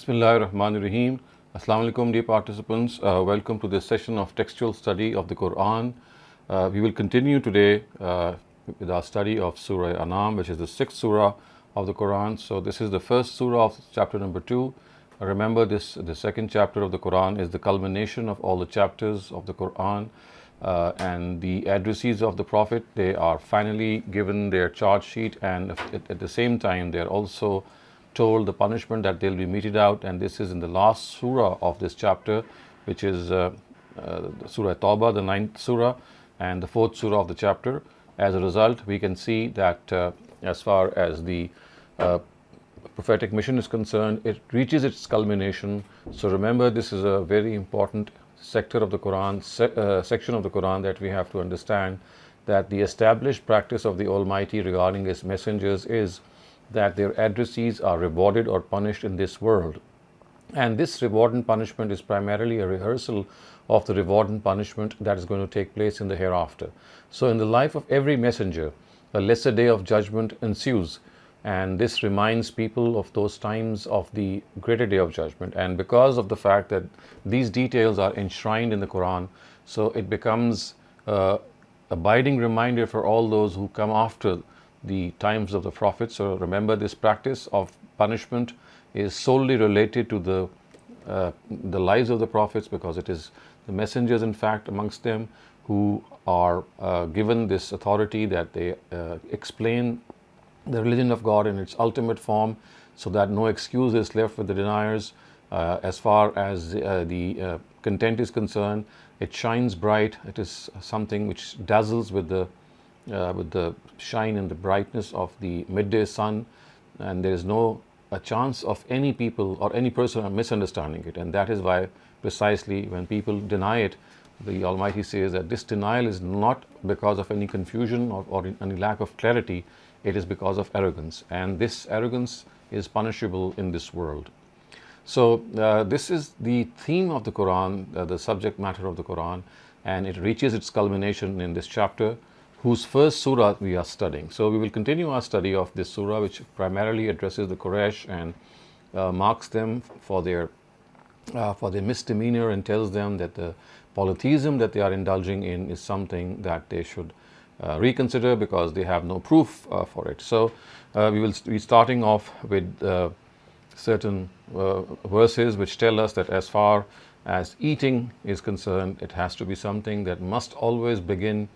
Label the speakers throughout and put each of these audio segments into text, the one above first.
Speaker 1: Bismillahirrahmanirrahim. Assalamu alaikum, dear participants. Welcome to this session of textual study of the Quran. We will continue today with our study of Surah An'am, which is the 6th Surah of the Quran. So this is the first Surah of chapter number 2. Remember, the second chapter of the Quran is the culmination of all the chapters of the Quran. And the addressees of the Prophet, they are finally given their charge sheet, and at the same time they are also told the punishment that they'll be meted out. And this is in the last surah of this chapter, which is Surah Tawbah, the 9th surah, and the 4th surah of the chapter. As a result, we can see that as far as the prophetic mission is concerned, it reaches its culmination. So remember, this is a very important sector of the Quran, section of the Quran that we have to understand, that the established practice of the Almighty regarding His messengers is that their addressees are rewarded or punished in this world. And this reward and punishment is primarily a rehearsal of the reward and punishment that is going to take place in the hereafter. So in the life of every messenger, a lesser day of judgment ensues, and this reminds people of those times of the greater day of judgment. And because of the fact that these details are enshrined in the Quran, so it becomes a abiding reminder for all those who come after the times of the Prophet. So remember, this practice of punishment is solely related to the lives of the Prophets, because it is the messengers, in fact, amongst them who are given this authority that they explain the religion of God in its ultimate form, so that no excuse is left with the deniers. As far as the content is concerned, it shines bright. It is something which dazzles with the shine and the brightness of the midday sun, and there is no a chance of any people or any person misunderstanding it. And that is why precisely when people deny it, the Almighty says that this denial is not because of any confusion or any lack of clarity. It is because of arrogance, and this arrogance is punishable in this world. So this is the theme of the Quran, the subject matter of the Quran, and it reaches its culmination in this chapter, whose first surah we are studying. So we will continue our study of this surah, which primarily addresses the Quraysh and marks them for their misdemeanor, and tells them that the polytheism that they are indulging in is something that they should reconsider, because they have no proof for it. So we will be starting off with certain verses which tell us that as far as eating is concerned, it has to be something that must always begin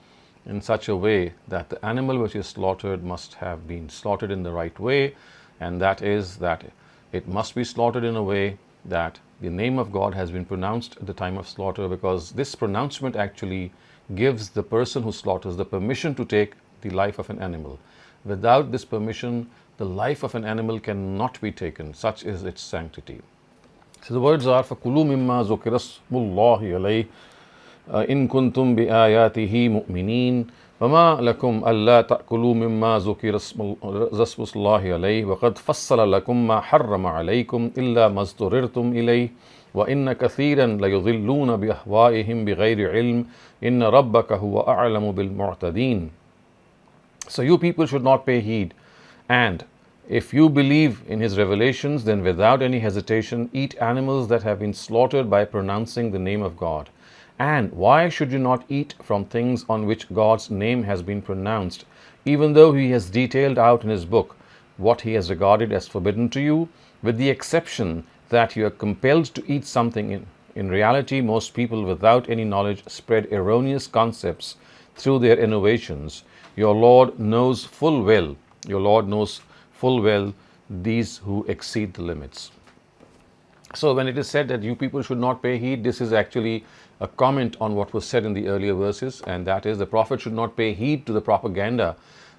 Speaker 1: in such a way that the animal which is slaughtered must have been slaughtered in the right way, and that is that it must be slaughtered in a way that the name of God has been pronounced at the time of slaughter, because this pronouncement actually gives the person who slaughters the permission to take the life of an animal. Without this permission, the life of an animal cannot be taken. Such is its sanctity. So the words are, فَكُلُوا مِمَّا ذُكِرَ اسْمُ اللَّهِ عَلَيْهِ إِن كُنتُم بِآيَاتِهِ مُؤْمِنِينَ وَمَا لَكُمْ أَلَّا تَأْكُلُوا مِمَّا ذُكِرَ اسْمُ اللَّهِ عَلَيْهِ وَقَدْ فَصَّلَ لَكُم مَّا حَرَّمَ عَلَيْكُمْ إِلَّا مَا اضْطُرِرْتُمْ إِلَيْهِ وَإِنَّ كَثِيرًا لَيُضِلُّونَ بِأَهْوَائِهِمْ بِغَيْرِ عِلْمٍ إِنَّ رَبَّكَ هُوَ أَعْلَمُ بِالْمُعْتَدِينَ. So you people should not pay heed, and if you believe in His revelations, then without any hesitation eat animals that have been slaughtered by pronouncing the name of God. And why should you not eat from things on which God's name has been pronounced, even though He has detailed out in His book what He has regarded as forbidden to you, with the exception that you are compelled to eat something. In reality, most people without any knowledge spread erroneous concepts through their innovations. Your Lord knows full well these who exceed the limits. So when it is said that you people should not pay heed, this is actually a comment on what was said in the earlier verses, and that is the Prophet should not pay heed to the propaganda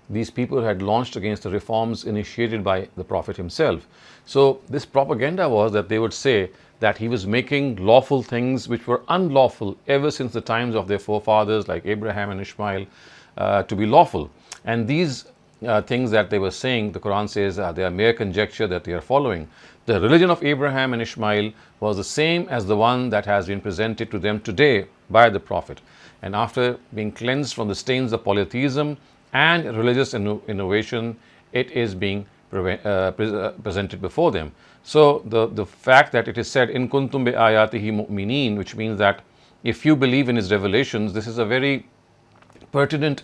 Speaker 1: these people had launched against the reforms initiated by the Prophet himself. So this propaganda was that they would say that he was making lawful things which were unlawful ever since the times of their forefathers like Abraham and Ishmael to be lawful. And these things that they were saying, the Quran says they are mere conjecture that they are following. The religion of Abraham and Ishmael was the same as the one that has been presented to them today by the Prophet. And after being cleansed from the stains of polytheism and religious innovation, it is being presented before them. So the fact that it is said in kuntum bi ayatihi mu'minin, which means that if you believe in his revelations, this is a very pertinent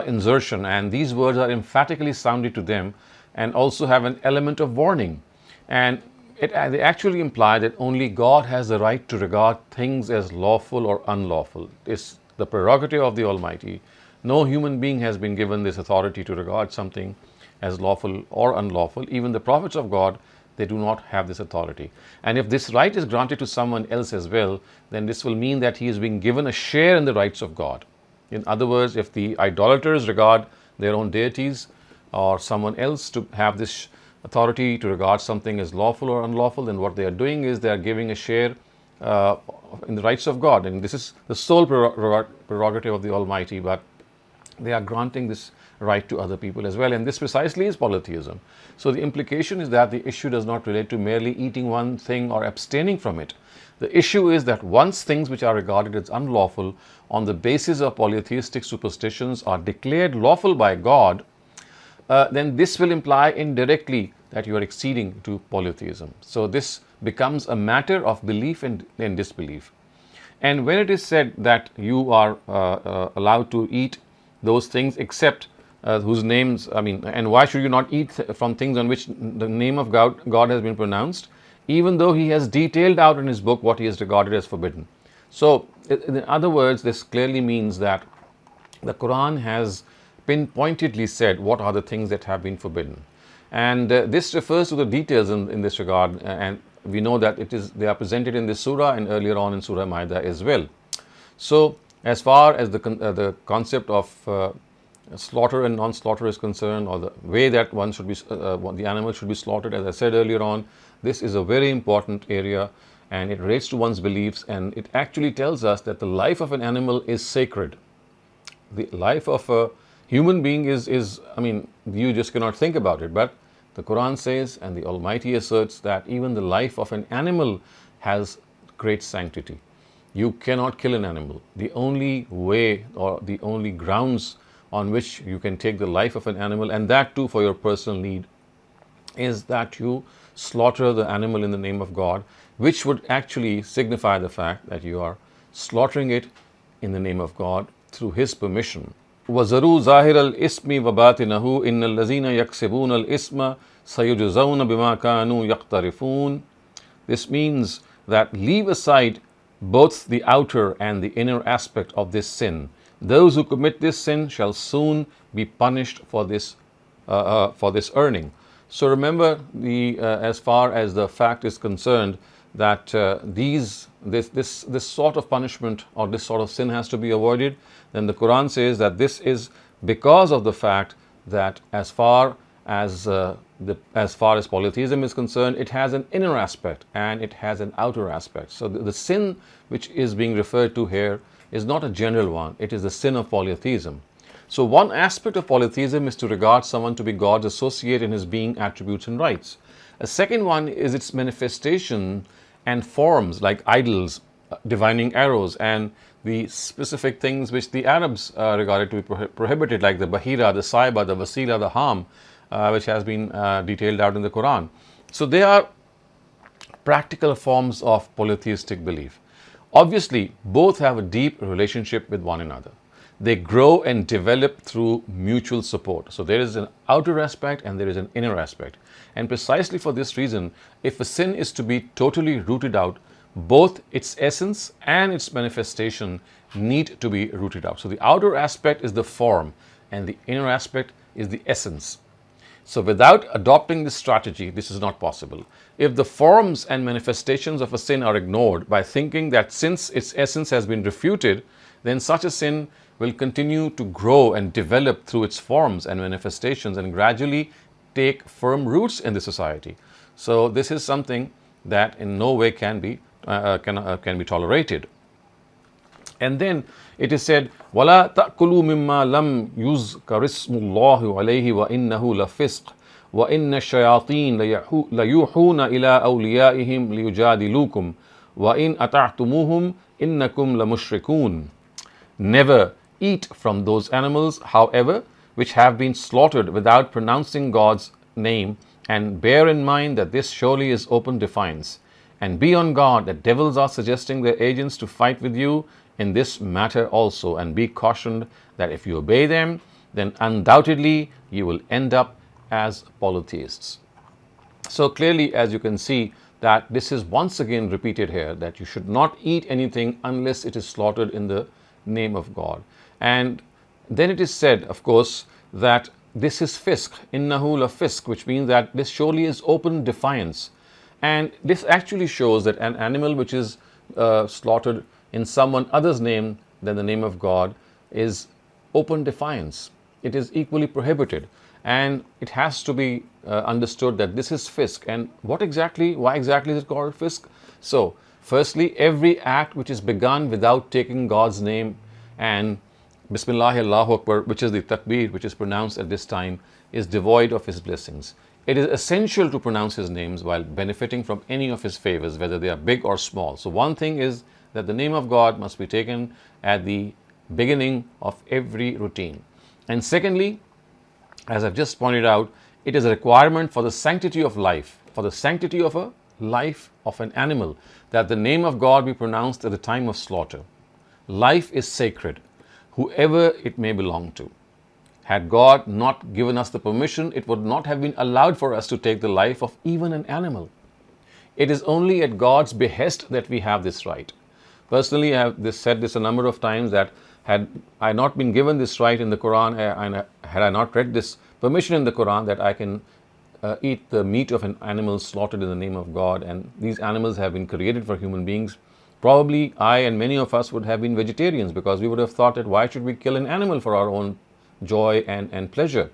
Speaker 1: insertion, and these words are emphatically sounded to them and also have an element of warning. And they actually imply that only God has the right to regard things as lawful or unlawful. It's the prerogative of the Almighty. No human being has been given this authority to regard something as lawful or unlawful. Even the prophets of God, they do not have this authority. And if this right is granted to someone else as well, then this will mean that he is being given a share in the rights of God. In other words, if the idolaters regard their own deities or someone else to have this authority to regard something as lawful or unlawful, then what they are doing is they are giving a share in the rights of God. And this is the sole prerogative of the Almighty, but they are granting this right to other people as well. And this precisely is polytheism. So the implication is that the issue does not relate to merely eating one thing or abstaining from it. The issue is that once things which are regarded as unlawful on the basis of polytheistic superstitions are declared lawful by God, then this will imply indirectly that you are acceding to polytheism. So this becomes a matter of belief and disbelief. And when it is said that you are allowed to eat those things except whose names, and why should you not eat from things on which the name of God has been pronounced, even though he has detailed out in his book what he has regarded as forbidden. So in other words, this clearly means that the Quran has pinpointedly said what are the things that have been forbidden. And this refers to the details in this regard, and we know that they are presented in this surah and earlier on in Surah Ma'idah as well. So as far as the concept of slaughter and non-slaughter is concerned, or the way that one should be the animal should be slaughtered, as I said earlier on, this is a very important area, and it relates to one's beliefs, and it actually tells us that the life of an animal is sacred. The life of a human being is you just cannot think about it, but the Quran says and the Almighty asserts that even the life of an animal has great sanctity. You cannot kill an animal. The only way or the only grounds on which you can take the life of an animal, and that too for your personal need, is that you slaughter the animal in the name of God, which would actually signify the fact that you are slaughtering it in the name of God through His permission. وَذَرُوا ظَاهِرَ الْإِسْمِ وَبَاطِنَهُ إِنَّ الَّذِينَ يَكْسِبُونَ الْإِسْمَ سَيُجْزَوْنَ بِمَا كَانُوا يَقْتَرِفُونَ. This means that leave aside both the outer and the inner aspect of this sin. Those who commit this sin shall soon be punished for this earning. So remember, as far as the fact is concerned, that this sort of punishment or this sort of sin has to be avoided, then the Quran says that this is because of the fact that as far as polytheism is concerned, it has an inner aspect and it has an outer aspect. So the sin which is being referred to here is not a general one, it is the sin of polytheism. So one aspect of polytheism is to regard someone to be God's associate in his being, attributes and rights. A second one is its manifestation and forms like idols, divining arrows, and the specific things which the Arabs regarded to be prohibited, like the Bahira, the Saiba, the Wasila, the Ham, which has been detailed out in the Quran. So they are practical forms of polytheistic belief. Obviously, both have a deep relationship with one another. They grow and develop through mutual support. So there is an outer aspect and there is an inner aspect. And precisely for this reason, if a sin is to be totally rooted out, both its essence and its manifestation need to be rooted out. So the outer aspect is the form and the inner aspect is the essence. So without adopting this strategy, this is not possible. If the forms and manifestations of a sin are ignored by thinking that since its essence has been refuted, then such a sin will continue to grow and develop through its forms and manifestations and gradually take firm roots in the society. So this is something that in no way can be tolerated. And then it is said, وَلَا تَأْكُلُوا مِمَّا لَمْ يُذْكَرِ اسْمُ اللَّهِ عَلَيْهِ وَإِنَّهُ لَفِسْقٌ وَإِنَّ الشَّيَاطِينَ لَيُوحُونَ إِلَىٰ أَوْلِيَائِهِمْ لِيُجَادِلُوكُمْ وَإِنْ أَطَعْتُمُوهُمْ إِنَّكُمْ لَمُشْرِكُونَ. Never eat from those animals, however, which have been slaughtered without pronouncing God's name, and bear in mind that this surely is open defiance. And be on guard that devils are suggesting their agents to fight with you in this matter also, and be cautioned that if you obey them, then undoubtedly you will end up as polytheists. So clearly, as you can see, that this is once again repeated here, that you should not eat anything unless it is slaughtered in the name of God. And then it is said, of course, that this is fisk, innahu la fisk, which means that this surely is open defiance. And this actually shows that an animal which is slaughtered in someone other's name than the name of God is open defiance. It is equally prohibited, and it has to be understood that this is fisk. And why exactly is it called fisk? So firstly, every act which is begun without taking God's name, and Bismillah Allahu Akbar, which is the takbir which is pronounced at this time, is devoid of His blessings. It is essential to pronounce His names while benefiting from any of His favors, whether they are big or small. So one thing is that the name of God must be taken at the beginning of every routine. And secondly, as I've just pointed out, it is a requirement for the sanctity of life, for the sanctity of a life of an animal, that the name of God be pronounced at the time of slaughter. Life is sacred, whoever it may belong to. Had God not given us the permission, it would not have been allowed for us to take the life of even an animal. It is only at God's behest that we have this right. Personally, I have said this a number of times, that had I not been given this right in the Quran, and had I not read this permission in the Quran that I can eat the meat of an animal slaughtered in the name of God, and these animals have been created for human beings, probably I and many of us would have been vegetarians, because we would have thought that why should we kill an animal for our own joy and pleasure?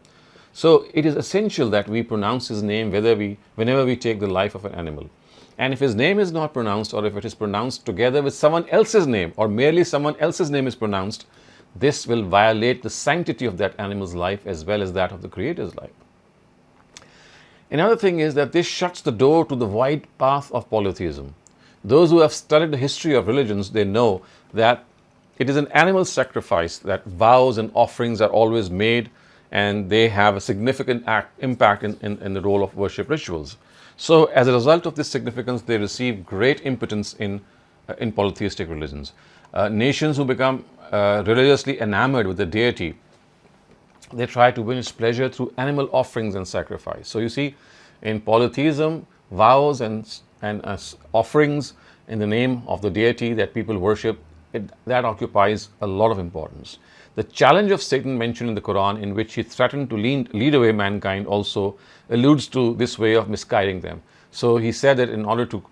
Speaker 1: So it is essential that we pronounce His name whenever we take the life of an animal. And if His name is not pronounced, or if it is pronounced together with someone else's name, or merely someone else's name is pronounced, this will violate the sanctity of that animal's life as well as that of the Creator's life. Another thing is that this shuts the door to the wide path of polytheism. Those who have studied the history of religions, they know that it is an animal sacrifice that vows and offerings are always made, and they have a significant impact in the role of worship rituals. So as a result of this significance, they receive great impotence in polytheistic religions. Nations who become religiously enamored with the deity, they try to win its pleasure through animal offerings and sacrifice. So you see, in polytheism, vows and offerings in the name of the deity that people worship, that occupies a lot of importance. The challenge of Satan mentioned in the Quran, in which he threatened to lead away mankind, also alludes to this way of misguiding them. So he said that in order to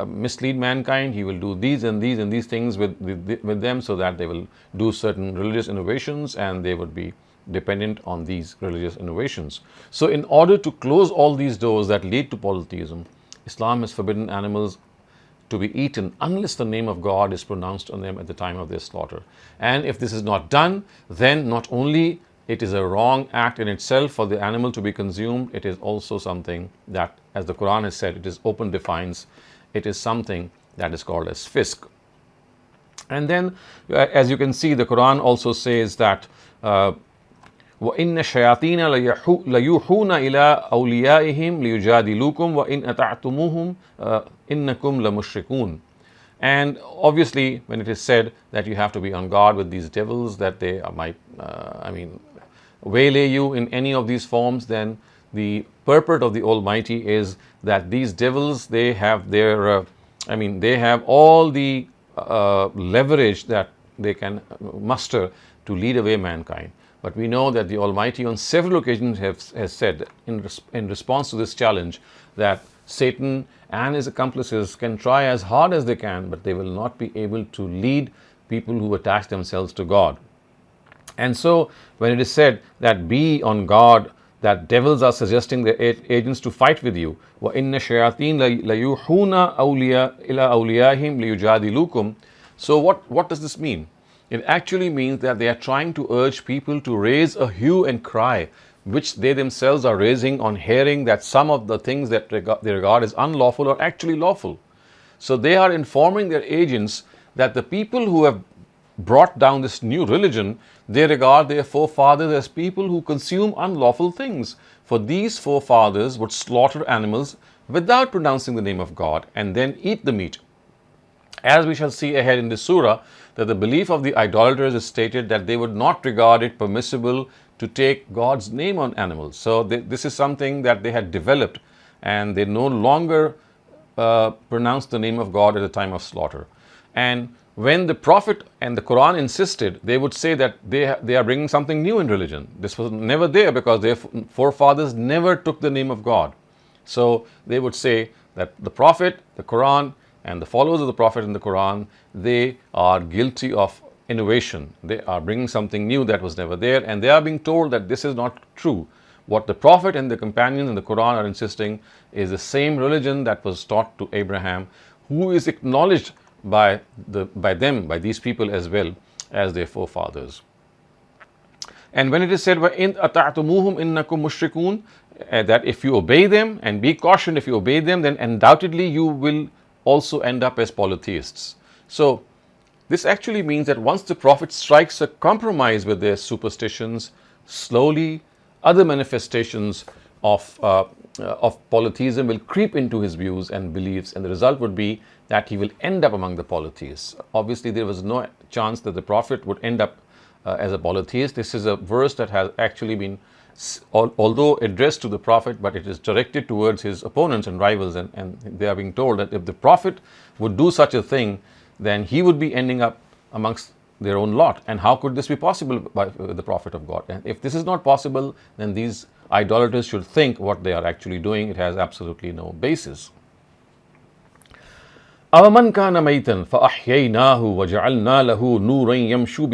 Speaker 1: mislead mankind, he will do these and these and these things with them, so that they will do certain religious innovations and they would be dependent on these religious innovations. So in order to close all these doors that lead to polytheism, Islam has forbidden animals to be eaten unless the name of God is pronounced on them at the time of their slaughter. And if this is not done, then not only it is a wrong act in itself for the animal to be consumed, it is also something that, as the Quran has said, it is open defiance. It is something that is called as fisk. And then, as you can see, the Quran also says that وَإِنَّ الشَّيَاطِينَ لَيُوحُونَ إِلَىٰ أَوْلِيَائِهِمْ لِيُجَادِلُوكُمْ وَإِنْ أَطَعْتُمُوهُمْ إِنَّكُمْ لَمُشْرِكُونَ. And obviously, when it is said that you have to be on guard with these devils, that they might, waylay you in any of these forms, then the purport of the Almighty is that these devils, they have their, they have all the leverage that they can muster to lead away mankind. But we know that the Almighty on several occasions has said in response to this challenge that Satan and his accomplices can try as hard as they can, but they will not be able to lead people who attach themselves to God. And so when it is said that be on guard, that devils are suggesting their agents to fight with you, وَإِنَّ الشَّيَاطِينَ لَيُوحُونَ إِلَىٰ أَوْلِيَائِهِمْ لِيُجَادِلُوكُمْ. So what does this mean? It actually means that they are trying to urge people to raise a hue and cry, which they themselves are raising on hearing that some of the things that they regard as unlawful are actually lawful. So they are informing their agents that the people who have brought down this new religion, they regard their forefathers as people who consume unlawful things. For these forefathers would slaughter animals without pronouncing the name of God and then eat the meat. As we shall see ahead in this surah, that the belief of the idolaters is stated that they would not regard it permissible to take God's name on animals. So this is something that they had developed, and they no longer pronounce the name of God at the time of slaughter. And when the Prophet and the Quran insisted, they would say that they are bringing something new in religion. This was never there because their forefathers never took the name of God. So they would say that the Prophet, the Quran, and the followers of the Prophet in the Quran, they are guilty of innovation. They are bringing something new that was never there, and they are being told that this is not true. What the Prophet and the companions in the Quran are insisting is the same religion that was taught to Abraham, who is acknowledged by these people as well as their forefathers. And when it is said, وَإِنْ أَطَعْتُمُوهُمْ إِنَّكُمْ مُشْرِكُونَ, that if you obey them, and be cautioned, if you obey them, then undoubtedly you will also end up as polytheists. So this actually means that once the Prophet strikes a compromise with their superstitions, slowly other manifestations of polytheism will creep into his views and beliefs, and the result would be that he will end up among the polytheists. Obviously, there was no chance that the Prophet would end up as a polytheist. This is a verse that has actually been, although addressed to the Prophet, but it is directed towards his opponents and rivals, and they are being told that if the Prophet would do such a thing, then he would be ending up amongst their own lot. And how could this be possible by the Prophet of God? And if this is not possible, then these idolaters should think what they are actually doing. It has absolutely no basis. أَوَمَنْ كَانَ مَيْتًا فَأَحْيَيْنَاهُ وَجَعَلْنَا لَهُ نُورًا يَمْشِي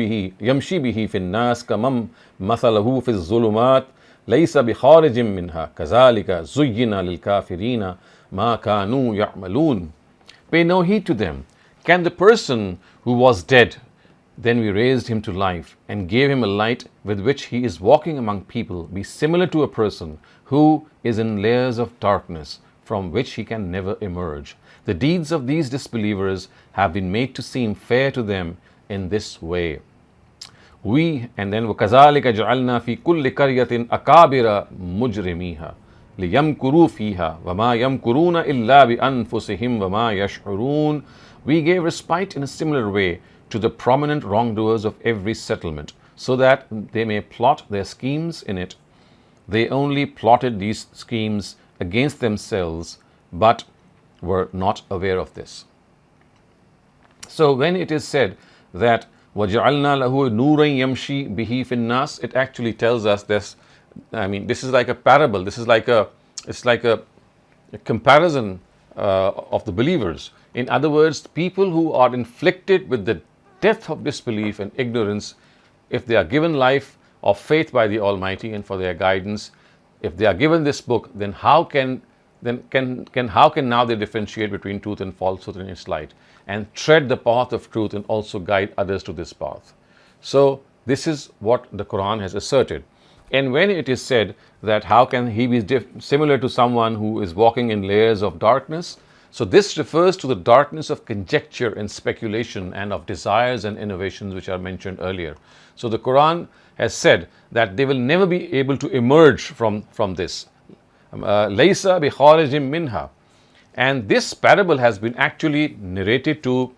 Speaker 1: بِهِ فِي النَّاسِ كَمَنْ مَثَلَهُ فِي الظُّلُمَاتِ لَيْسَ بِخَارِجٍ مِنْهَا كَذَلِكَ زُيِّنَ لِلْكَافِرِينَ مَا كَانُوا يَعْمَلُونَ. Pay no heed to them. Can the person who was dead, then we raised him to life and gave him a light with which he is walking among people, be similar to a person who is in layers of darkness from which he can never emerge? The deeds of these disbelievers have been made to seem fair to them in this way. And then وَكَذَلِكَ جَعَلْنَا فِي كُلِّ قَرْيَةٍ أَكَابِرَ مُجْرِمِيهَا لِيَمْكُرُوا فِيهَا وَمَا يَمْكُرُونَ إِلَّا بِأَنفُسِهِمْ وَمَا يَشْعُرُونَ. We gave respite in a similar way to the prominent wrongdoers of every settlement, so that they may plot their schemes in it. They only plotted these schemes against themselves, but were not aware of this. So when it is said that وَجَعَلْنَا لَهُ نُورًا يَمْشِي بِهِ فِي النَّاسِ, it actually tells us this. I mean, this is like a parable. This is like a comparison of the believers. In other words, people who are inflicted with the death of disbelief and ignorance, if they are given life of faith by the Almighty and for their guidance, if they are given this book, then how can now they differentiate between truth and falsehood in its light, and tread the path of truth and also guide others to this path? So this is what the Quran has asserted. And when it is said that how can he be similar to someone who is walking in layers of darkness, so this refers to the darkness of conjecture and speculation and of desires and innovations which are mentioned earlier. So the Quran has said that they will never be able to emerge from this. Laysa bi kharijin minha. And this parable has been actually narrated to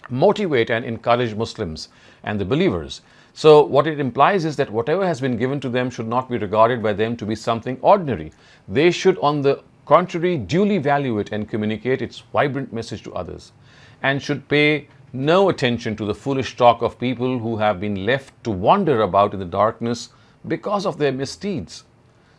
Speaker 1: motivate and encourage Muslims and the believers. So what it implies is that whatever has been given to them should not be regarded by them to be something ordinary. They should, on the contrary, duly value it and communicate its vibrant message to others, and should pay no attention to the foolish talk of people who have been left to wander about in the darkness because of their misdeeds.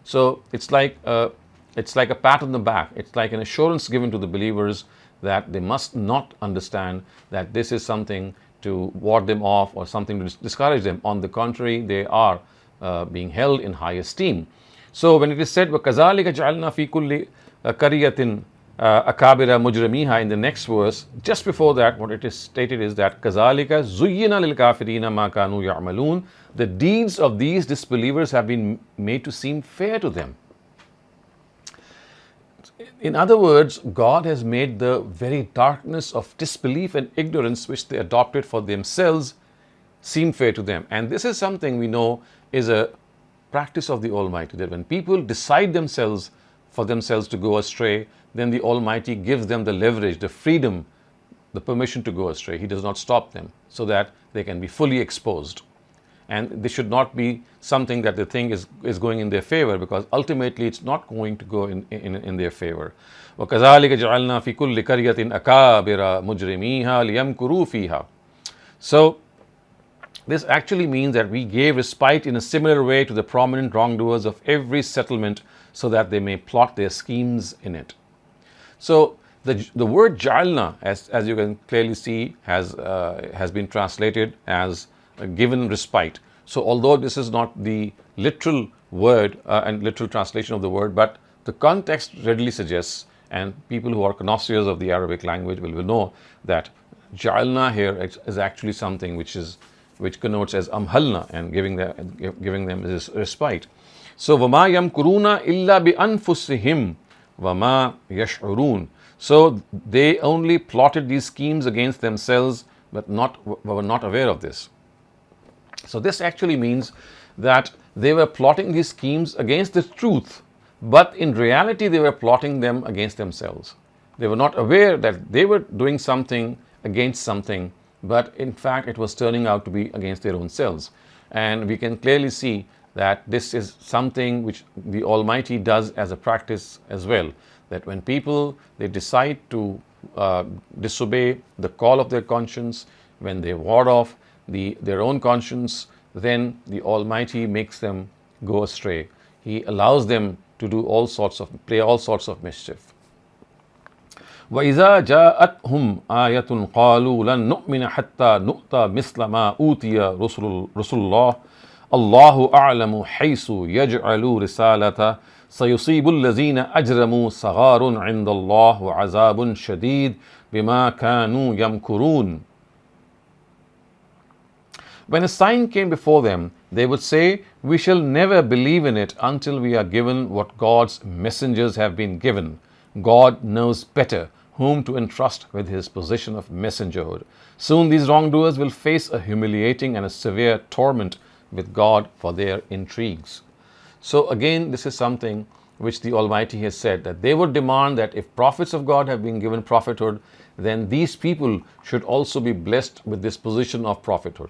Speaker 1: So it's like a pat on the back. It's like an assurance given to the believers that they must not understand that this is something to ward them off or something to discourage them. On the contrary, they are being held in high esteem. So when it is said, وَكَذَلِكَ جَعَلْنَا فِي كُلِّ قَرْيَةٍ أَكَابِرَ مُجْرِمِيهَا, in the next verse, just before that, what it is stated is that كَذَلِكَ زُيِّنَ لِلْكَافِرِينَ مَا كَانُوا يَعْمَلُونَ. The deeds of these disbelievers have been made to seem fair to them. In other words, God has made the very darkness of disbelief and ignorance which they adopted for themselves seem fair to them. And this is something we know is a practice of the Almighty, that when people decide for themselves to go astray, then the Almighty gives them the leverage, the freedom, the permission to go astray. He does not stop them so that they can be fully exposed. And this should not be something that they think is going in their favor, because ultimately it's not going to go in their favor. وَكَذَلِكَ جَعَلْنَا فِي كُلِّ قَرْيَةٍ أَكَابِرَ مُجْرِمِيهَا لِيَمْكُرُوا فِيهَا. So this actually means that we gave respite in a similar way to the prominent wrongdoers of every settlement, so that they may plot their schemes in it. So the word ja'alna, as you can clearly see, has been translated as given respite. So although this is not the literal word and literal translation of the word, but the context readily suggests, and people who are connoisseurs of the Arabic language will know that ja'alna here is actually something which connotes as amhalna, and giving them this respite. So وَمَا يَمْكُرُونَ إِلَّا بِأَنفُسِهِمْ وَمَا يَشْعُرُونَ. So they only plotted these schemes against themselves, but were not aware of this. So this actually means that they were plotting these schemes against the truth, but in reality they were plotting them against themselves. They were not aware that they were doing something against something, but in fact it was turning out to be against their own selves. And we can clearly see that this is something which the Almighty does as a practice as well, that when people, they decide to disobey the call of their conscience, when they ward off their own conscience, then the Almighty makes them go astray. He allows them to play all sorts of mischief. وَإِذَا جَاءَتْهُمْ آيَةٌ قَالُوا لَن نُؤْمِنَ حَتَّى نُؤْتَى مِثْلَ مَا أُوتِيَ رُسُلُ اللَّهِ اللَّهُ أَعْلَمُ حَيْثُ يَجْعَلُ رِسَالَتَهُ سَيُصِيبُ الَّذِينَ أَجْرَمُوا صَغَارٌ عِنْدَ اللَّهِ وَعَذَابٌ شَدِيدٌ بِمَا كَانُوا يَمْكُرُونَ. When a sign came before them, they would say, "We shall never believe in it until we are given what God's messengers have been given. God knows better whom to entrust with his position of messengerhood. Soon these wrongdoers will face a humiliating and a severe torment with God for their intrigues." So again, this is something which the Almighty has said, that they would demand that if prophets of God have been given prophethood, then these people should also be blessed with this position of prophethood.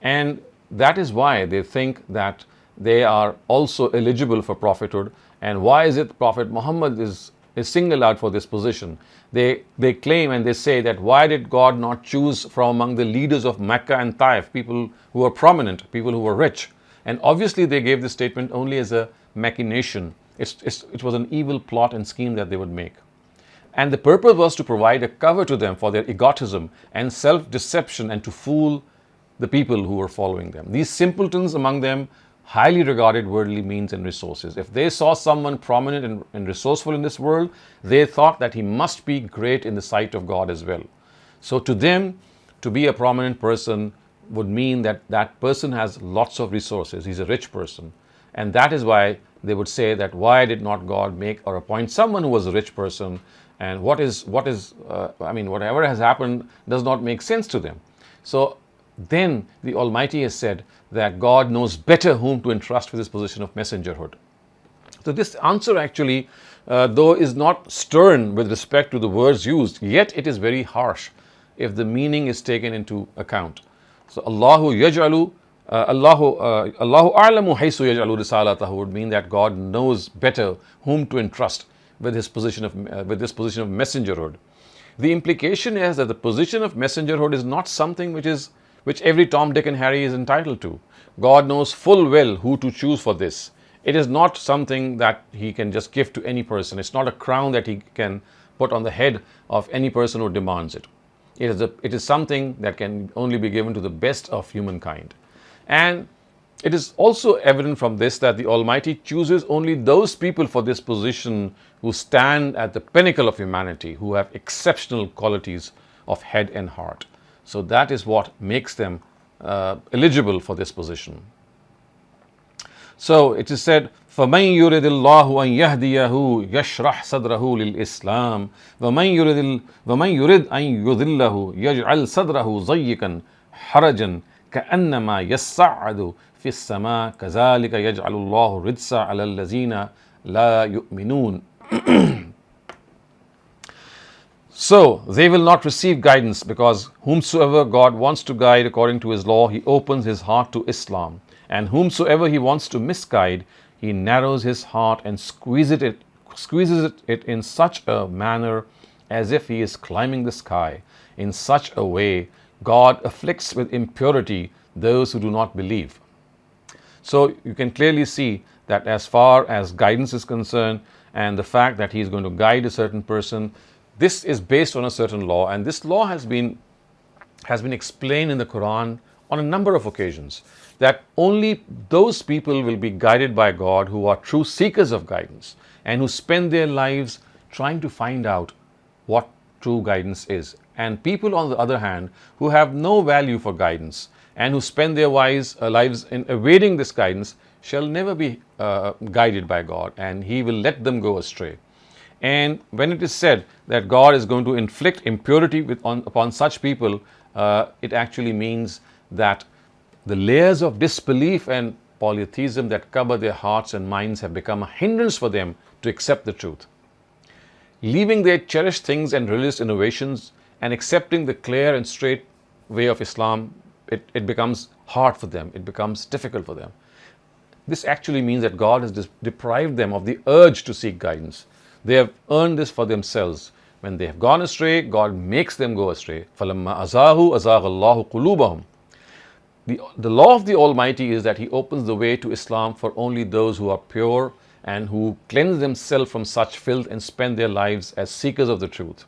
Speaker 1: And that is why they think that they are also eligible for prophethood. And why is it Prophet Muhammad is singled out for this position? They claim and they say that why did God not choose from among the leaders of Mecca and Taif, people who were prominent, people who were rich? And obviously they gave this statement only as a machination. It was an evil plot and scheme that they would make. And the purpose was to provide a cover to them for their egotism and self-deception, and to fool the people who were following them. These simpletons among them highly regarded worldly means and resources. If they saw someone prominent and resourceful in this world, they thought that he must be great in the sight of God as well. So to them, to be a prominent person would mean that that person has lots of resources. He's a rich person. And that is why they would say that why did not God make or appoint someone who was a rich person? And whatever has happened does not make sense to them. So then the Almighty has said that God knows better whom to entrust with his position of messengerhood. So this answer actually, though is not stern with respect to the words used, yet it is very harsh if the meaning is taken into account. So Allahu a'lamu haythu yaj'alu risalatahu would mean that God knows better whom to entrust with this position of messengerhood. The implication is that the position of messengerhood is not something which every Tom, Dick and Harry is entitled to. God knows full well who to choose for this. It is not something that he can just give to any person. It's not a crown that he can put on the head of any person who demands it. It is something that can only be given to the best of humankind. And it is also evident from this that the Almighty chooses only those people for this position who stand at the pinnacle of humanity, who have exceptional qualities of head and heart. So that is what makes them eligible for this position. So it is said, فَمَنْ يُرِدِ اللَّهُ أَنْ يَهْدِيَهُ يَشْرَحْ صَدْرَهُ لِلْإِسْلَامِ وَمَنْ يُرِدْ أَنْ يُضِلَّهُ يَجْعَلْ صَدْرَهُ ضَيِّقًا حَرَجًا كأنما يصعد في السماء كذلك يجعل الله الرجس على الذين لا يؤمنون. So they will not receive guidance, because whomsoever God wants to guide according to His law, He opens his heart to Islam. And whomsoever He wants to misguide, He narrows his heart and squeezes it in such a manner as if he is climbing the sky. In such a way, God afflicts with impurity those who do not believe. So you can clearly see that as far as guidance is concerned, and the fact that He is going to guide a certain person, this is based on a certain law, and this law has been explained in the Quran on a number of occasions, that only those people will be guided by God who are true seekers of guidance and who spend their lives trying to find out what true guidance is. And people, on the other hand, who have no value for guidance and who spend their lives in evading this guidance, shall never be guided by God, and He will let them go astray. And when it is said that God is going to inflict impurity upon such people, it actually means that the layers of disbelief and polytheism that cover their hearts and minds have become a hindrance for them to accept the truth. Leaving their cherished things and religious innovations and accepting the clear and straight way of Islam, it becomes hard for them, it becomes difficult for them. This actually means that God has deprived them of the urge to seek guidance. They have earned this for themselves. When they have gone astray, God makes them go astray. فَلَمَّا أَزَاغُوا أَزَاغَ اللَّهُ قُلُوبَهُمْ. The law of the Almighty is that He opens the way to Islam for only those who are pure and who cleanse themselves from such filth and spend their lives as seekers of the truth.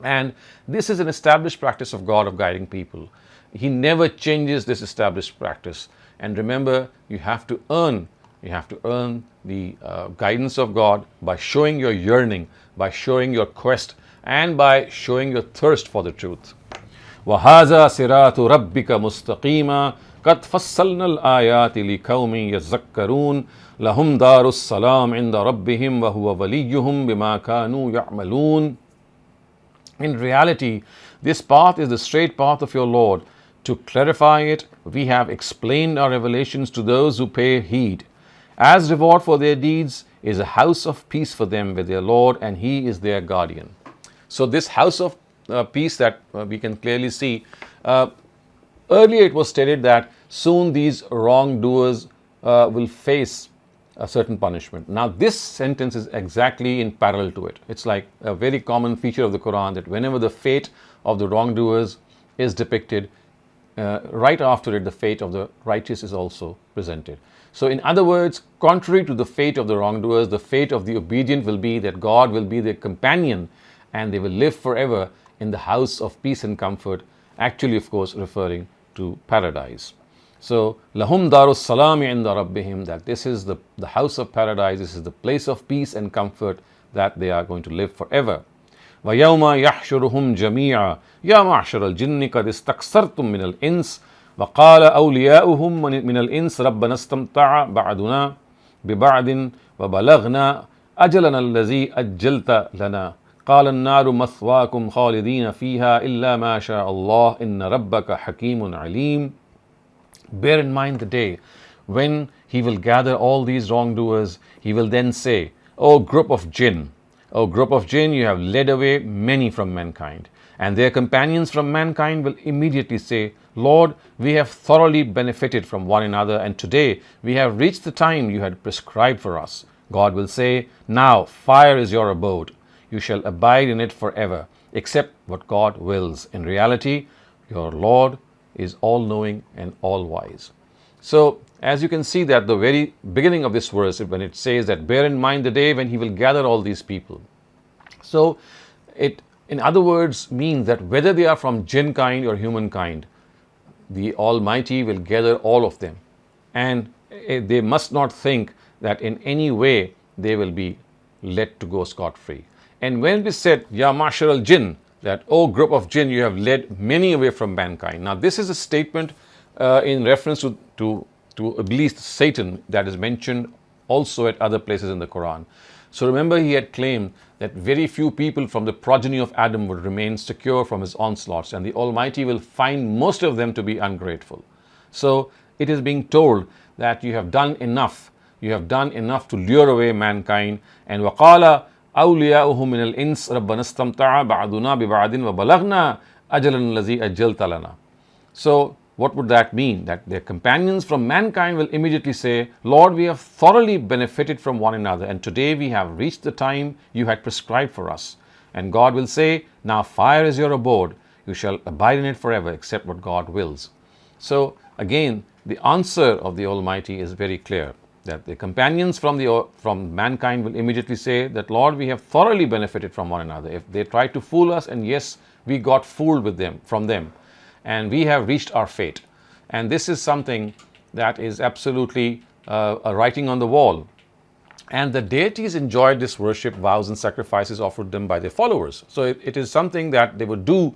Speaker 1: And this is an established practice of God of guiding people. He never changes this established practice. And remember, you have to earn the guidance of God by showing your yearning, by showing your quest, and by showing your thirst for the truth. وَهَذَا صِرَاطُ رَبِّكَ مُسْتَقِيمًا قَدْ فَصَّلْنَا الْآيَاتِ لِقَوْمٍ يَذَّكَّرُونَ لَهُمْ دَارُ السَّلَامِ عِنْدَ رَبِّهِمْ وَهُوَ وَلِيُّهُمْ بِمَا كَانُوا يَعْمَلُونَ. In reality, this path is the straight path of your Lord. To clarify it, we have explained our revelations to those who pay heed. As reward for their deeds is a house of peace for them with their Lord, and He is their guardian. So this house of peace that we can clearly see, earlier it was stated that soon these wrongdoers will face a certain punishment. Now this sentence is exactly in parallel to it. It's like a very common feature of the Quran that whenever the fate of the wrongdoers is depicted, right after it the fate of the righteous is also presented. So in other words, contrary to the fate of the wrongdoers, the fate of the obedient will be that God will be their companion and they will live forever in the house of peace and comfort, actually of course referring to paradise. So lahum darus salami inda rabbihim, that this is the house of paradise, this is the place of peace and comfort that they are going to live forever. وَيَوْمَ يَحْشُرُهُمْ جَمِيعًا يَا مَعْشَرَ الْجِنِّ قَدِ اسْتَكْثَرْتُم مِّنَ الْإِنسِ وقال أولياؤهم من الإنس ربنا استمتع بعضنا ببعض وبلغنا أجلنا الذي أجلت لنا قال النار مثواكم خالدين فيها إلا ما شاء الله إن ربك حكيم عليم. Bear in mind the day when He will gather all these wrongdoers. He will then say, O group of jinn, you have led away many from mankind. And their companions from mankind will immediately say, Lord, we have thoroughly benefited from one another, and today we have reached the time you had prescribed for us. God will say, now fire is your abode. You shall abide in it forever, except what God wills. In reality, your Lord is all-knowing and all-wise. So, as you can see that the very beginning of this verse, when it says that bear in mind the day when He will gather all these people. So, it in other words means that whether they are from jinn kind or humankind, the Almighty will gather all of them. And they must not think that in any way they will be let to go scot-free. And when it is said, Ya Ma'shar al-Jinn, that, O group of jinn, you have led many away from mankind. Now this is a statement in reference to Iblis, Satan, that is mentioned also at other places in the Quran. So remember, he had claimed that very few people from the progeny of Adam would remain secure from his onslaughts, and the Almighty will find most of them to be ungrateful. So it is being told that you have done enough. You have done enough to lure away mankind. And وَقَالَ أَوْلِيَاؤُهُ مِنَ الْإِنسِ رَبَّنَا اسْتَمْتَعَ بَعْضُنَا بِبَعْضٍ وَبَلَغْنَا أَجَلًا الَّذِي أَجَّلْتَ لَنَا. So what would that mean? That their companions from mankind will immediately say, Lord, we have thoroughly benefited from one another, and today we have reached the time you had prescribed for us. And God will say, now fire is your abode. You shall abide in it forever, except what God wills. So again, the answer of the Almighty is very clear, that the companions from mankind will immediately say that, Lord, we have thoroughly benefited from one another. If they tried to fool us, and yes, we got fooled from them, and we have reached our fate. And this is something that is absolutely a writing on the wall. And the deities enjoyed this worship, vows and sacrifices offered them by their followers. So it is something that they would do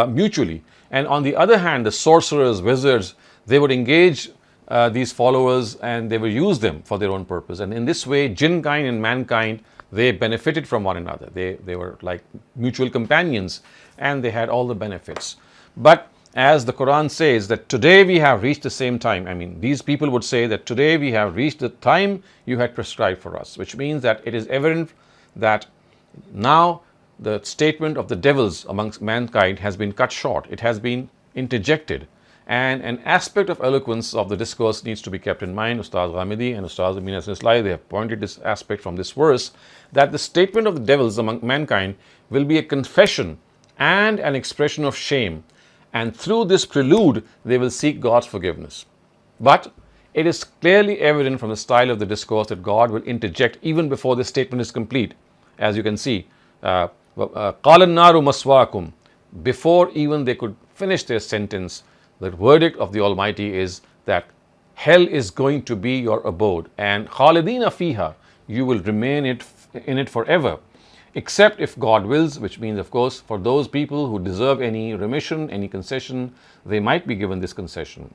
Speaker 1: mutually. And on the other hand, the sorcerers, wizards, they would engage these followers, and they would use them for their own purpose. And in this way, jinn kind and mankind, they benefited from one another. They were like mutual companions, and they had all the benefits. But as the Quran says that today we have reached the same time. I mean, these people would say that today we have reached the time you had prescribed for us, which means that it is evident that now the statement of the devils amongst mankind has been cut short. It has been interjected. And an aspect of eloquence of the discourse needs to be kept in mind. Ustaz Ghamidi and Ustaz Amin and Islahi, they have pointed this aspect from this verse, that the statement of the devils among mankind will be a confession and an expression of shame. And through this prelude, they will seek God's forgiveness. But it is clearly evident from the style of the discourse that God will interject even before the statement is complete. As you can see, قَالَ النَّارُ مَسْوَاكُمْ. Before even they could finish their sentence, the verdict of the Almighty is that hell is going to be your abode, and خَالِدِينَ فِيهَا, you will remain in it forever, except if God wills, which means, of course, for those people who deserve any remission, any concession, they might be given this concession.